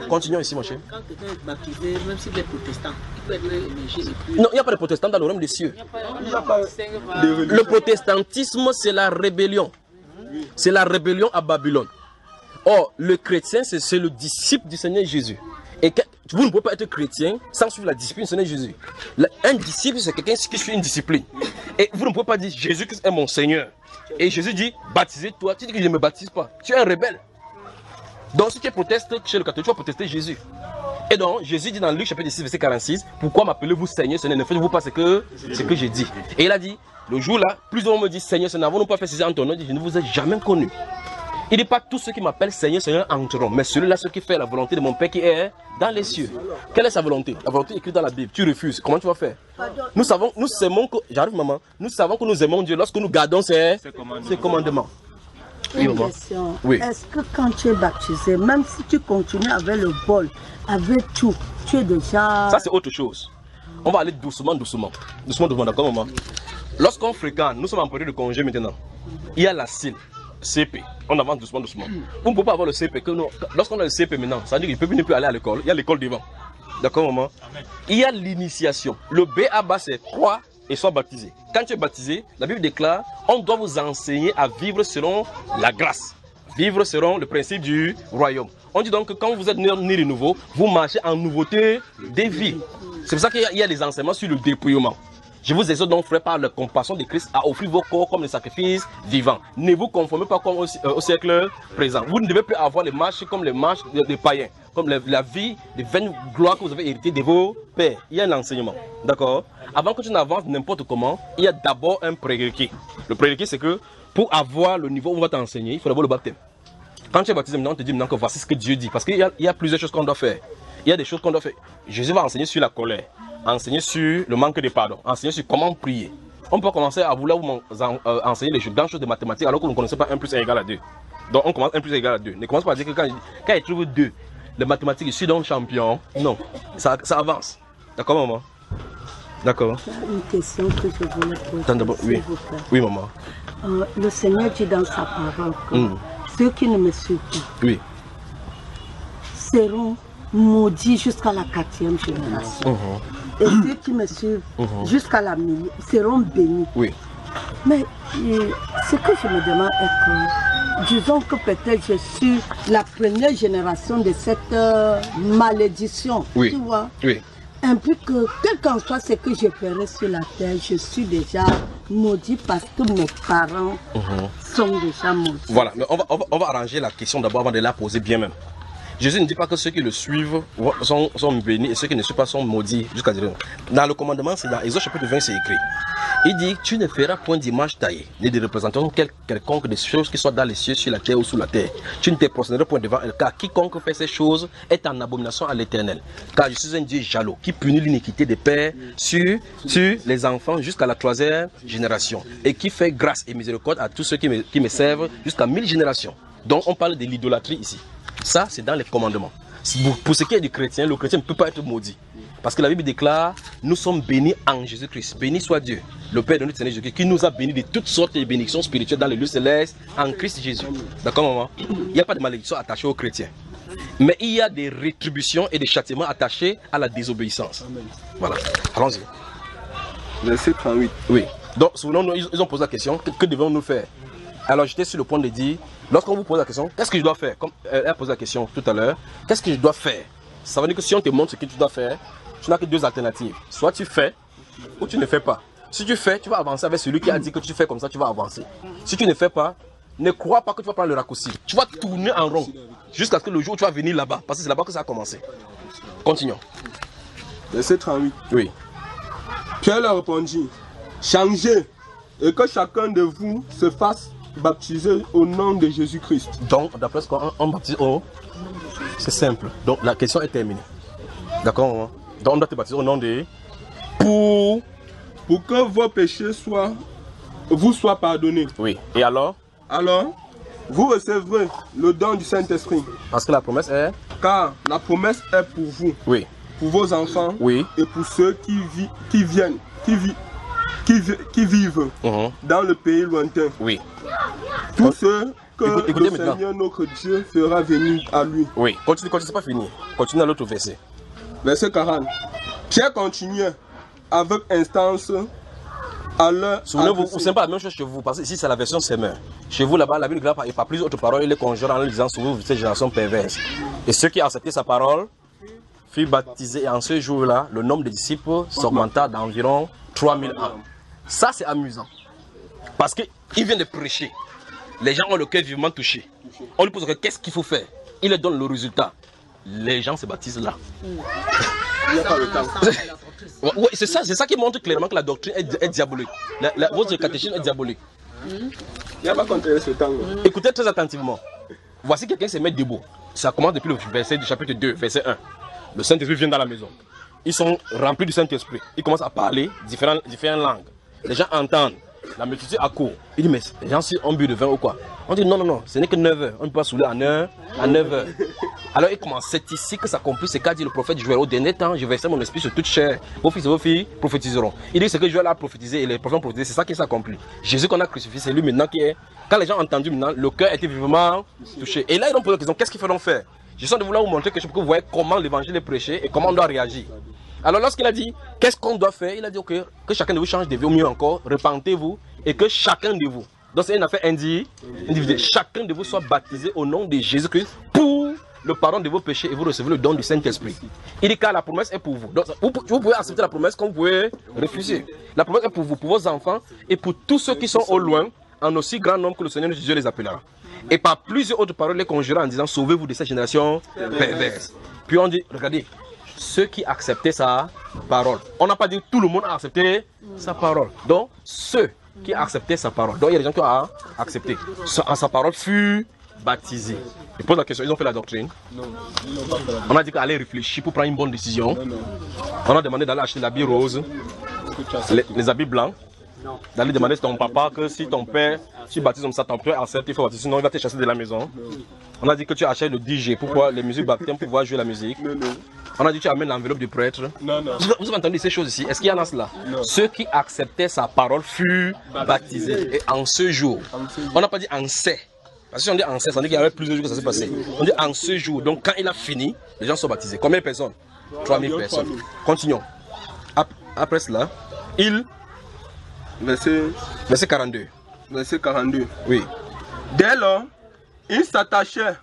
Continuons ici, mon cher. Quand quelqu'un est baptisé, même s'il est protestant, il peut être émergé. Non, il n'y a pas de protestant dans le royaume des cieux. Le protestantisme, c'est la rébellion. C'est la rébellion à Babylone. Or, le chrétien, c'est le disciple du Seigneur Jésus. Et vous ne pouvez pas être chrétien sans suivre la discipline du Seigneur Jésus. Un disciple, c'est quelqu'un qui suit une discipline. Et vous ne pouvez pas dire Jésus est mon Seigneur. Et Jésus dit, baptisez-toi. Tu dis que je ne me baptise pas. Tu es un rebelle. Donc si tu protestes chez le catholique, tu vas protester Jésus. Et donc Jésus dit dans Luc chapitre 6 verset 46, pourquoi m'appelez-vous Seigneur, Seigneur, ne faites-vous pas ce que j'ai dit. Et il a dit, le jour là, plusieurs me disent Seigneur, Seigneur, n'avons-nous pas fait ceci en ton nom? Je ne vous ai jamais connu. Il ne dit pas tous ceux qui m'appellent Seigneur, Seigneur entreront, mais celui-là, ceux qui fait la volonté de mon Père qui est dans les cieux. Quelle est sa volonté? La volonté écrite dans la Bible. Tu refuses. Comment tu vas faire? Nous savons, nous aimons que, j'arrive maman, nous savons que nous aimons Dieu lorsque nous gardons ses commandements. Une question. Oui. Est-ce que quand tu es baptisé, même si tu continues avec le bol, avec tout, tu es déjà... Ça c'est autre chose. On va aller doucement, d'accord maman? Lorsqu'on fréquente, nous sommes en période de congé maintenant. Il y a la CIL, CP. On avance doucement. Vous ne pouvez pas avoir le CP. Lorsqu'on a le CP maintenant, ça veut dire qu'il ne peut plus aller à l'école. Il y a l'école devant. D'accord maman? Il y a l'initiation. Le B à bas c'est croire et sois baptisé. Quand tu es baptisé, la Bible déclare, on doit vous enseigner à vivre selon la grâce. Vivre selon le principe du royaume. On dit donc que quand vous êtes né de nouveau, vous marchez en nouveauté des vies. C'est pour ça qu'il y a des enseignements sur le dépouillement. Je vous exhorte donc, frère, par la compassion de Christ, à offrir vos corps comme des sacrifices vivants. Ne vous conformez pas comme au siècle présent. Vous ne devez plus avoir les marches comme les marches des païens, comme la vie de vaine gloire que vous avez héritée de vos pères. Il y a un enseignement, d'accord? Avant que tu n'avances n'importe comment, il y a d'abord un prérequis. Le prérequis, c'est que pour avoir le niveau où on va t'enseigner, il faut d'abord le baptême. Quand tu es baptisé, maintenant, on te dit maintenant que voici ce que Dieu dit. Parce qu'il y a plusieurs choses qu'on doit faire. Il y a des choses qu'on doit faire. Jésus va enseigner sur la colère, enseigner sur le manque de pardon, enseigner sur comment prier. On peut commencer à vouloir enseigner les grandes choses de mathématiques alors que nous ne connaissons pas 1 plus 1 égale à 2. Donc on commence 1 plus 1 égale à 2. Ne commence pas à dire que quand il trouve 2, les mathématiques, je suis donc champion. Non, ça avance. D'accord, maman? D'accord. Une question que je voulais poser. Oui. Oui, maman. Le Seigneur dit dans sa parole que ceux qui ne me suivent pas seront maudits jusqu'à la 4e génération. Et ceux qui me suivent jusqu'à la millième seront bénis. Oui. Mais ce que je me demande est que, disons que peut-être je suis la première génération de cette malédiction. Oui. Tu vois? Oui. Implique que, quel qu'en soit ce que je ferai sur la terre, je suis déjà maudit parce que mes parents sont déjà maudits. Voilà, mais on va arranger la question d'abord avant de la poser bien même. Jésus ne dit pas que ceux qui le suivent sont bénis et ceux qui ne suivent pas sont maudits jusqu'à dire. Dans le commandement, c'est dans Exode chapitre 20, c'est écrit. Il dit, tu ne feras point d'image taillée, ni de représentation quelconque des choses qui soient dans les cieux, sur la terre ou sous la terre. Tu ne te prosterneras point devant elle, car quiconque fait ces choses est en abomination à l'Éternel. Car je suis un Dieu jaloux, qui punit l'iniquité des pères sur les enfants jusqu'à la 3e génération, et qui fait grâce et miséricorde à tous ceux qui me servent jusqu'à 1000 générations. Donc on parle de l'idolâtrie ici. Ça, c'est dans les commandements. Pour ce qui est du chrétien, le chrétien ne peut pas être maudit. Parce que la Bible déclare, nous sommes bénis en Jésus-Christ. Béni soit Dieu, le Père de notre Seigneur Jésus-Christ, qui nous a bénis de toutes sortes de bénédictions spirituelles dans les lieux célestes en Christ Jésus. D'accord, maman? Il n'y a pas de malédiction attachée aux chrétiens. Mais il y a des rétributions et des châtiments attachés à la désobéissance. Voilà. Allons-y. Verset 38. Oui. Donc, souvenons-nous, ils ont posé la question, que devons-nous faire? Alors, j'étais sur le point de dire, lorsqu'on vous pose la question, qu'est-ce que je dois faire? Comme elle a posé la question tout à l'heure, qu'est-ce que je dois faire? Ça veut dire que si on te montre ce que tu dois faire, tu n'as que deux alternatives. Soit tu fais, ou tu ne fais pas. Si tu fais, tu vas avancer avec celui qui a dit que tu fais comme ça, tu vas avancer. Si tu ne fais pas, ne crois pas que tu vas prendre le raccourci. Tu vas tourner en rond, jusqu'à ce que le jour où tu vas venir là-bas, parce que c'est là-bas que ça a commencé. Continuons. Verset 38. Oui. Pierre leur répondit, changez, et que chacun de vous se fasse baptiser au nom de Jésus-Christ. Donc, d'après ce qu'on baptise au... C'est simple. Donc, la question est terminée. D'accord? Donc, on doit te baptiser au nom de... Pour que vos péchés vous soient pardonnés. Oui. Et alors? Alors, vous recevrez le don du Saint-Esprit. Parce que la promesse est... Car la promesse est pour vous. Oui. Pour vos enfants. Oui. Et pour ceux qui vivent dans le pays lointain. Oui. Tous ceux que le Seigneur notre Dieu fera venir à lui. Oui. Continue, c'est pas fini. Continue à l'autre verset. Verset 40. Pierre continuait avec instance à leur... Souvenez-vous, ce n'est pas la même chose chez vous, parce que ici c'est la version semeur. Chez vous là-bas, la Bible ne parle pas plus d'autres paroles, il les conjure en disant souvenez-vous cette génération perverse. Et ceux qui ont accepté sa parole furent baptisés, et en ce jour-là, le nombre de disciples s'augmenta d'environ 3000 ans. Ça c'est amusant. Parce qu'il vient de prêcher. Les gens ont le cœur vivement touché. On lui pose qu'est-ce qu'il faut faire? Il leur donne le résultat. Les gens se baptisent là. Il n'y a pas le temps. Oui, c'est ça qui montre clairement que la doctrine est diabolique. Votre catéchisme est diabolique. Il n'y a pas contrôlé ce temps. Écoutez très attentivement. Voici quelqu'un se met debout. Ça commence depuis le verset du chapitre 2, verset 1. Le Saint-Esprit vient dans la maison. Ils sont remplis du Saint-Esprit. Ils commencent à parler différentes langues. Les gens entendent. La multitude accourt. Il dit, mais les gens ont bu de vin ou quoi? On dit, non, ce n'est que 9 heures. On ne peut pas saouler à 9 heures. Alors il commence, c'est ici que s'accomplit ce qu'a dit le prophète Joël. Au dernier temps, je verserai mon esprit sur toute chair. Vos fils et vos filles prophétiseront. Il dit, ce que Joël a prophétisé et les prophètes ont prophétisé, c'est ça qui s'accomplit. Jésus qu'on a crucifié, c'est lui maintenant qui est... Quand les gens ont entendu maintenant, le cœur était vivement touché. Et là, ils ont posé la question, qu'est-ce qu'il faut faire? Je suis en train de vouloir vous montrer quelque chose pour que vous voyez comment l'évangile est prêché et comment on doit réagir. Alors lorsqu'il a dit, qu'est-ce qu'on doit faire? Il a dit, ok, que chacun de vous change de vie, au mieux encore, repentez-vous et que chacun de vous, donc c'est une affaire individuelle, chacun de vous soit baptisé au nom de Jésus-Christ pour le pardon de vos péchés et vous recevez le don du Saint-Esprit. Il dit car la promesse est pour vous. Donc, vous pouvez accepter la promesse comme vous pouvez refuser. La promesse est pour vous, pour vos enfants et pour tous ceux qui sont au loin, en aussi grand nombre que le Seigneur Jésus les appellera. Et par plusieurs autres paroles, les conjura en disant sauvez-vous de cette génération perverse. Puis on dit, regardez, ceux qui acceptaient sa parole. On n'a pas dit tout le monde a accepté sa parole. Donc, ceux qui acceptaient sa parole. Donc, il y a des gens qui ont accepté. Sa parole fut baptisée. Je pose la question, ils ont fait la doctrine. On a dit qu'aller réfléchir pour prendre une bonne décision. On a demandé d'aller acheter l'habit rose, les habits blancs. D'aller demander à ton papa que si ton père, tu baptises comme ça, ton père accepte, il faut baptiser, sinon il va te chasser de la maison. On a dit que tu achètes le DJ pour pouvoir, les musiques baptême pour pouvoir jouer la musique. On a dit que tu amènes l'enveloppe du prêtre. Vous avez entendu ces choses ici? Est-ce qu'il y en a cela? Ceux qui acceptaient sa parole furent baptisés. Et en ce jour, on n'a pas dit en ces. Parce que si on dit en ces, ça veut dire qu'il y avait plusieurs jours que ça s'est passé. On dit en ce jour. Donc quand il a fini, les gens sont baptisés. Combien de personnes? 3000 personnes. Continuons. Après cela, Verset 42. Verset 42. Oui. Dès lors, il s'attachait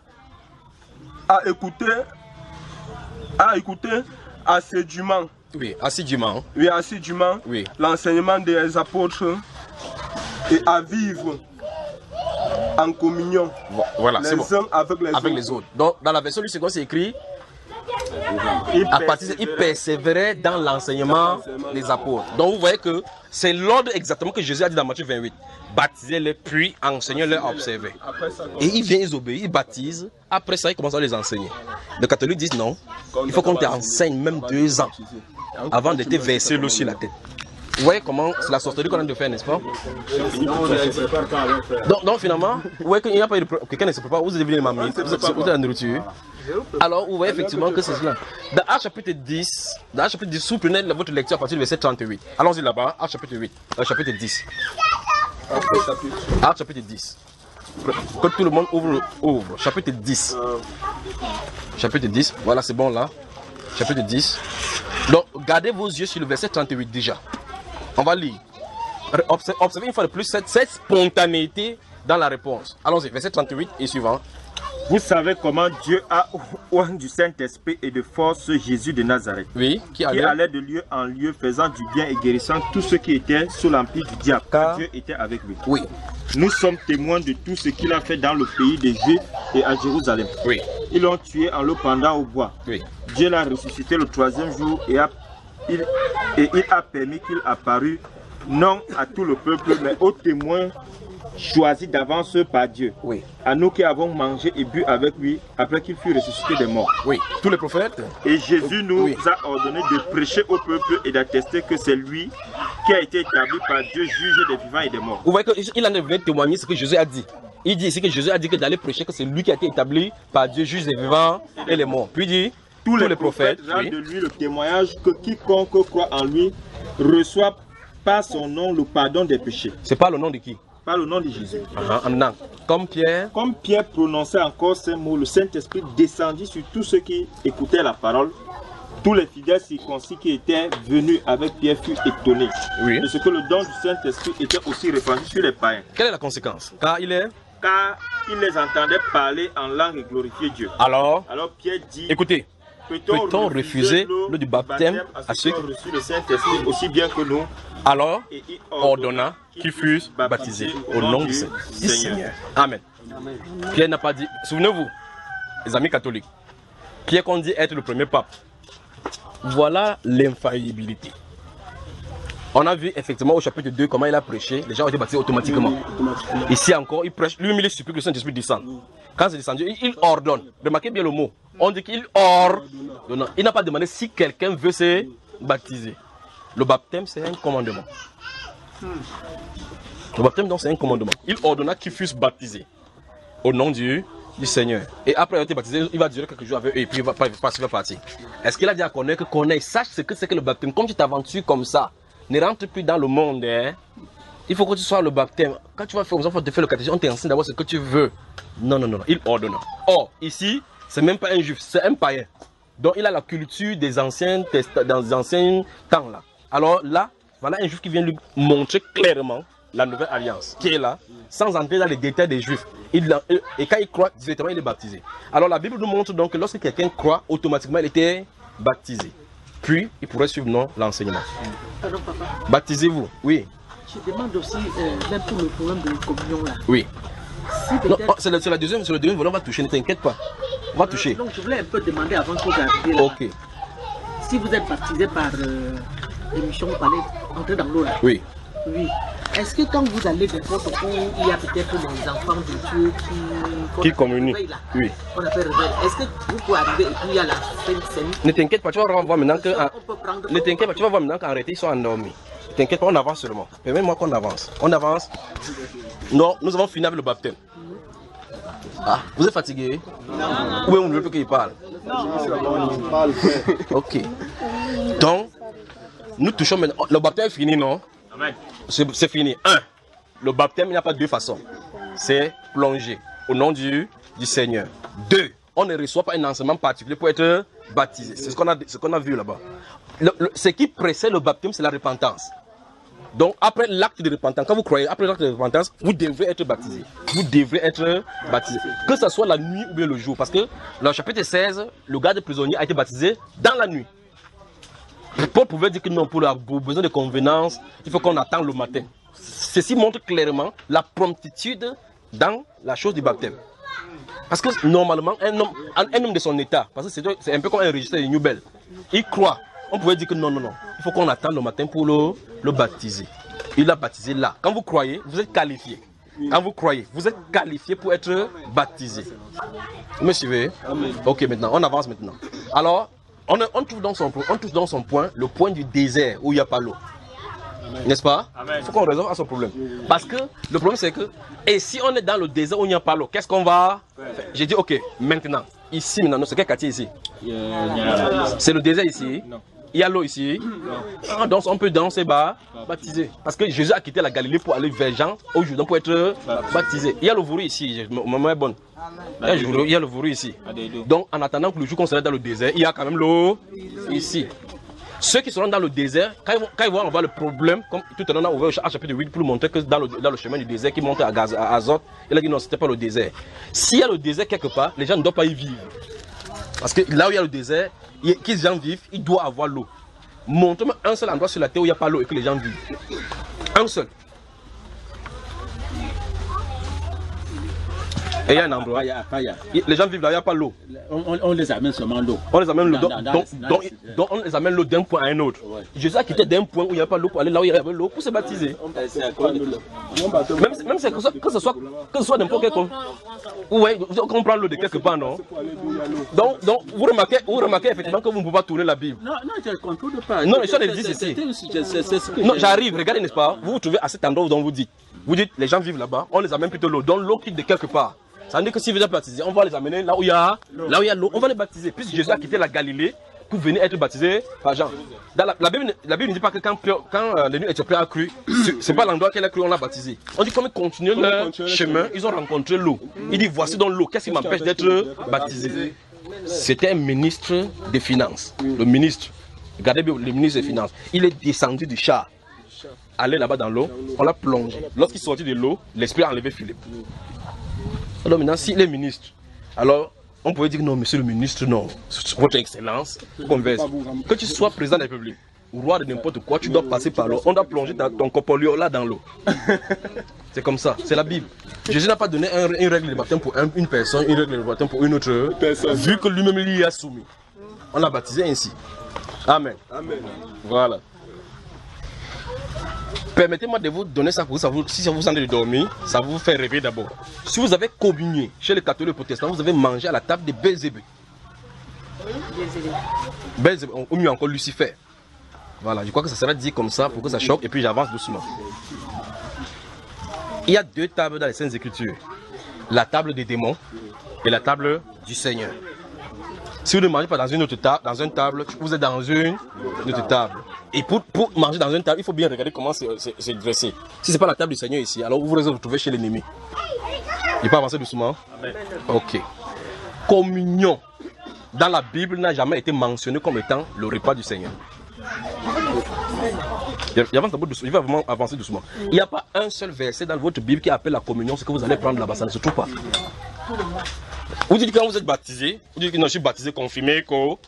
à écouter assidûment. Oui, assidûment. Oui, assidûment. Oui. L'enseignement des apôtres et à vivre en communion. Voilà, les c'est bon. uns avec les autres. Donc, dans la version du second, c'est écrit il persévérait dans l'enseignement des apôtres. Donc vous voyez que c'est l'ordre exactement que Jésus a dit dans Matthieu 28. Baptisez-les, puis enseignez-les à observer. Et il vient, ils obéissent, ils baptisent. Après ça, il commence à les enseigner. Les catholiques disent non, il faut qu'on t'enseigne même 2 ans avant de te verser l'eau sur la tête. Vous voyez comment c'est la sorcellerie qu'on a de faire, n'est-ce pas? Donc finalement, vous voyez qu'il n'y a pas de... Quelqu'un ne se prépare, vous êtes devenu les mamies, vous êtes la nourriture. Alors vous voyez effectivement que c'est cela. Dans Actes chapitre 10, si vous prenez votre lecture à partir du verset 38. Allons-y là-bas, Actes chapitre 8, chapitre 10. Actes chapitre 10. Que tout le monde ouvre. Chapitre 10. Chapitre 10, voilà c'est bon là. Chapitre 10. Donc gardez vos yeux sur le verset 38 déjà. On va lire. Observez une fois de plus cette spontanéité dans la réponse. Allons-y, verset 38 et suivant. Vous savez comment Dieu a oint du Saint-Esprit et de force Jésus de Nazareth, oui, qui allait de lieu en lieu faisant du bien et guérissant tous ceux qui étaient sous l'empire du diable, car Dieu était avec lui. Oui. Nous sommes témoins de tout ce qu'il a fait dans le pays des Juifs et à Jérusalem. Oui. Ils l'ont tué en le pendant au bois. Oui. Dieu l'a ressuscité le 3e jour et il a permis qu'il apparût non à tout le peuple, mais aux témoins choisis d'avance par Dieu. Oui. À nous qui avons mangé et bu avec lui après qu'il fut ressuscité des morts. Oui. Tous les prophètes. Et Jésus nous a ordonné de prêcher au peuple et d'attester que c'est lui qui a été établi par Dieu, juge des vivants et des morts. Vous voyez qu'il en est venu témoigner ce que Jésus a dit. Il dit ici que Jésus a dit que d'aller prêcher que c'est lui qui a été établi par Dieu, juge des vivants et les morts. Puis il dit tous les prophètes rendent de lui le témoignage que quiconque croit en lui reçoit par son nom le pardon des péchés. C'est pas le nom de qui? Par le nom de Jésus. Comme Pierre prononçait encore ces mots, le Saint-Esprit descendit sur tous ceux qui écoutaient la parole. Tous les fidèles circoncis qui étaient venus avec Pierre furent étonnés de ce que le don du Saint-Esprit était aussi répandu sur les païens. Quelle est la conséquence? Car il les entendait parler en langue et glorifier Dieu. Alors Pierre dit, écoutez, peut-on refuser l'eau du baptême à ceux qui ont reçu le Saint-Esprit aussi bien que nous? Alors, ordonna qu'ils fussent baptisés au nom du Seigneur. Amen. Pierre n'a pas dit, souvenez-vous, les amis catholiques, Pierre qu'on dit être le premier pape. Voilà l'infaillibilité. On a vu effectivement au chapitre 2 comment il a prêché, les gens ont été baptisés automatiquement. Ici encore, il prêche, lui-même il supplie que le Saint-Esprit descende. Quand c'est descendu, il ordonne. Remarquez bien le mot. On dit qu'il ordonne. Il n'a pas demandé si quelqu'un veut se baptiser. Le baptême, c'est un commandement. Le baptême, donc, c'est un commandement. Il ordonna qu'ils fussent baptisés au nom du Seigneur. Et après avoir été baptisé, il va durer quelques jours avec eux et puis il va partir. Est-ce qu'il a dit à Corneille que Corneille sache ce que c'est que le baptême? Comme tu t'aventures comme ça, ne rentre plus dans le monde. Hein? Il faut que tu sois le baptême. Quand tu vas faire aux enfants de faire le catéchisme, on t'enseigne d'abord ce que tu veux. Non. Il ordonna. Or, ici, c'est même pas un juif, c'est un païen. Donc il a la culture des anciens temps là. Alors là, voilà un juif qui vient lui montrer clairement la nouvelle alliance, qui est là, sans entrer dans les détails des juifs. Et quand il croit, directement il est baptisé. Alors la Bible nous montre donc que lorsque quelqu'un croit, automatiquement il était baptisé. Puis il pourrait suivre l'enseignement. Alors papa, baptisez-vous, oui. Je demande aussi, même pour le problème de communion là. Oui. Si c'est le deuxième volet, on va toucher, ne t'inquiète pas. On va toucher. Donc je voulais un peu demander avant que vous arriviez là. Ok. Si vous êtes baptisé par l'émission, vous allez entrer dans l'eau là. Oui. Oui. Est-ce que quand vous allez des portes où il y a peut-être des enfants de Dieu qui communient, oui. On appelle réveil. Est-ce que vous pouvez arriver et puis il y a la scène? Ne t'inquiète pas, tu vas voir maintenant que. Ne t'inquiète pas, tu vas voir maintenant qu'en réalité ils sont endormis. Ne t'inquiète pas, on avance seulement. Permets-moi qu'on avance. On avance. Non, nous avons fini avec le baptême. Ah, vous êtes fatigué? Non. Ou bien vous ne voulez plus qu'il parle? Non. Ok. Donc, nous touchons maintenant. Le baptême est fini, non? C'est fini. 1. Le baptême, il n'y a pas deux façons. C'est plonger au nom du Seigneur. 2. On ne reçoit pas un enseignement particulier pour être baptisé. C'est ce qu'on a vu là-bas. Ce qui précède le baptême, c'est la repentance. Donc, après l'acte de repentance, quand vous croyez, après l'acte de repentance, vous devrez être baptisé. Vous devrez être baptisé. Que ce soit la nuit ou bien le jour. Parce que dans le chapitre 16, le garde prisonnier a été baptisé dans la nuit. Paul pouvait dire que non, pour besoin de convenance, il faut qu'on attende le matin. Ceci montre clairement la promptitude dans la chose du baptême. Parce que normalement, un homme de son état, parce que c'est un peu comme un registre de Newbel, il croit. On pouvait dire que non, il faut qu'on attende le matin pour le baptiser. Il l'a baptisé là. Quand vous croyez, vous êtes qualifié. Quand vous croyez, vous êtes qualifié pour être baptisé. Vous me suivez? Ok, maintenant, on avance maintenant. Alors, on trouve dans son point, le point du désert où il n'y a pas l'eau. N'est-ce pas? Il faut qu'on résolve à son problème. Parce que le problème c'est que, et si on est dans le désert où il n'y a pas l'eau, qu'est-ce qu'on va faire? J'ai dit ok, maintenant, ici, maintenant, c'est quel quartier ici? C'est le désert ici? Non. Il y a l'eau ici? Non. Donc on peut danser, baptiser. Parce que Jésus a quitté la Galilée pour aller vers Jean, au Jourdain pour être baptisé. Il y a le vouru ici, maman est bonne. Il y a le vouru ici. Donc en attendant que le jour qu'on sera dans le désert, il y a quand même l'eau ici. Ceux qui seront dans le désert, quand ils vont avoir le problème, comme tout à l'heure on a ouvert le chapitre 8 pour montrer que dans le chemin du désert qui monte à Azote, il a dit non, c'était pas le désert. S'il y a le désert quelque part, les gens ne doivent pas y vivre. Parce que là où il y a le désert, que les gens vivent, il doit avoir l'eau. Montre-moi un seul endroit sur la terre où il n'y a pas l'eau et que les gens vivent. Un seul. Et il y a un endroit. Les gens vivent là, il n'y a pas l'eau. On les amène seulement l'eau. On les amène l'eau. Donc on les amène l'eau d'un point à un autre. Ouais. Jésus a quitté d'un point où il n'y a pas l'eau pour aller là où il y avait l'eau pour se baptiser. Même que ce soit n'importe quel. Oui, on prend l'eau de quelque part, non? Donc vous remarquez effectivement que vous ne pouvez pas tourner la Bible. Non, je ne contrôle pas. Non, les choses existent ici. Non, j'arrive, regardez, n'est-ce pas? Vous vous trouvez à cet endroit où vous dites. Vous dites, les gens vivent là-bas, on les amène plutôt l'eau. Donc l'eau quitte de quelque part. Ça veut dire que si vous êtes baptisé, on va les amener là où il y a l'eau, on va les baptiser. Puisque Jésus a quitté la Galilée pour venir être baptisé par Jean. Dans la Bible ne dit pas que quand les nuits éthiopiens a cru, c'est pas l'endroit qu'elle a cru, on l'a baptisé. On dit comme ils continuent leur chemin, ils ont rencontré l'eau. Il dit voici donc l'eau, qu'est-ce qui m'empêche d'être baptisé? C'était un ministre des Finances. Le ministre, regardez bien, le ministre des Finances. Il est descendu du char, allé là-bas dans l'eau, on l'a plongé. Lorsqu'il est sorti de l'eau, l'esprit a enlevé Philippe. Alors maintenant, s'il est ministre, alors on pouvait dire non, monsieur le ministre, non, votre excellence, converse. Que tu sois président de la République, ou roi de n'importe quoi, tu dois passer par l'eau. On doit plonger ton corpolio là dans l'eau. C'est comme ça, c'est la Bible. Jésus n'a pas donné une règle de baptême pour une personne, une règle de baptême pour une autre personne, vu que lui-même lui a soumis. On l'a baptisé ainsi. Amen. Amen. Voilà. Permettez-moi de vous donner ça pour vous, si ça vous sentez de dormir, ça vous fait rêver d'abord. Si vous avez communié chez les catholiques protestants, vous avez mangé à la table de Belzébuth. Belzébuth, ou mieux encore Lucifer. Voilà, je crois que ça sera dit comme ça pour que ça choque et puis j'avance doucement. Il y a deux tables dans les Saintes Écritures. La table des démons et la table du Seigneur. Si vous ne mangez pas dans une autre table, vous êtes dans une autre table. Et pour manger dans une table, il faut bien regarder comment c'est dressé. Si ce n'est pas la table du Seigneur ici, alors vous vous retrouvez chez l'ennemi. Il peut avancer doucement. Amen. Ok. Communion dans la Bible n'a jamais été mentionné comme étant le repas du Seigneur. Il va vraiment avancer doucement. Il n'y a pas un seul verset dans votre Bible qui appelle la communion, ce que vous allez prendre là-bas, ça ne se trouve pas. Vous dites que quand vous êtes baptisé, vous dites que non, je suis baptisé, confirmé, quand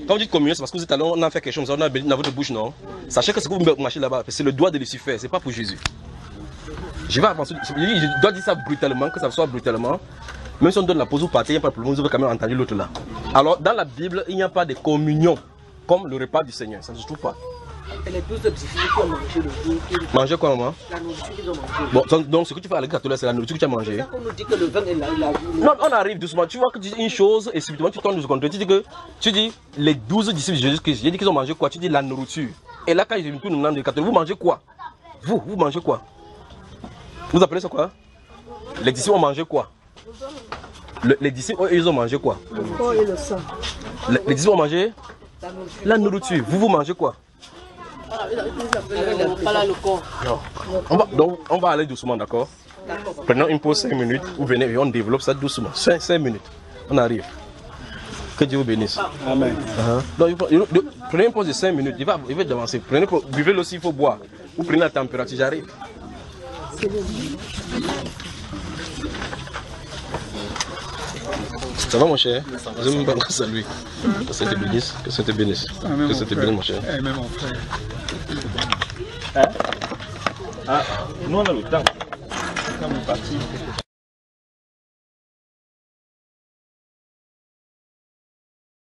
vous dites communion, c'est parce que vous êtes allé, on a fait quelque chose, on a béni dans votre bouche, non? Sachez que ce que vous marchez là-bas, c'est le doigt de Lucifer, c'est pas pour Jésus. Je vais avancer, je dois dire ça brutalement, que ça soit brutalement. Même si on donne la pause ou partir, il n'y a pas de problème, vous avez quand même entendu l'autre là. Alors, dans la Bible, il n'y a pas de communion comme le repas du Seigneur, ça ne se trouve pas. Et les 12 disciples qui ont mangé le jour. Manger quoi, maman? La nourriture qu'ils ont mangée. Bon, donc ce que tu fais à l'église catholique, c'est la nourriture que tu as mangée. C'est ça qu'on nous dit que le vin est la... Non, on arrive doucement. Tu vois que tu dis une chose et subitement tu tournes de seconde. Tu dis les 12 disciples de Jésus-Christ. J'ai dit qu'ils ont mangé quoi? Tu dis la nourriture. Et là, quand ils viennent tout nous les catholiques, vous mangez quoi? Vous mangez quoi? Vous appelez ça quoi? Les disciples ont mangé quoi? Les disciples, ils ont mangé quoi? Le corps et le sang. Les disciples ont mangé la nourriture. Vous mangez quoi? le corps. Non. On va aller doucement, d'accord? Prenons une pause 5 minutes. Vous venez et on développe ça doucement. 5 minutes. On arrive. Que Dieu vous bénisse. Amen. Donc, prenez une pause de 5 minutes. Il va avancer. Buvez l'eau s'il faut boire. Vous prenez la température, j'arrive. Ça va mon cher? Je ne veux pas saluer. Que ça te bénisse. Que ça te bénisse. Que ça te bénisse mon cher. Amen mon frère. Nous on a le temps. Quand vous partez.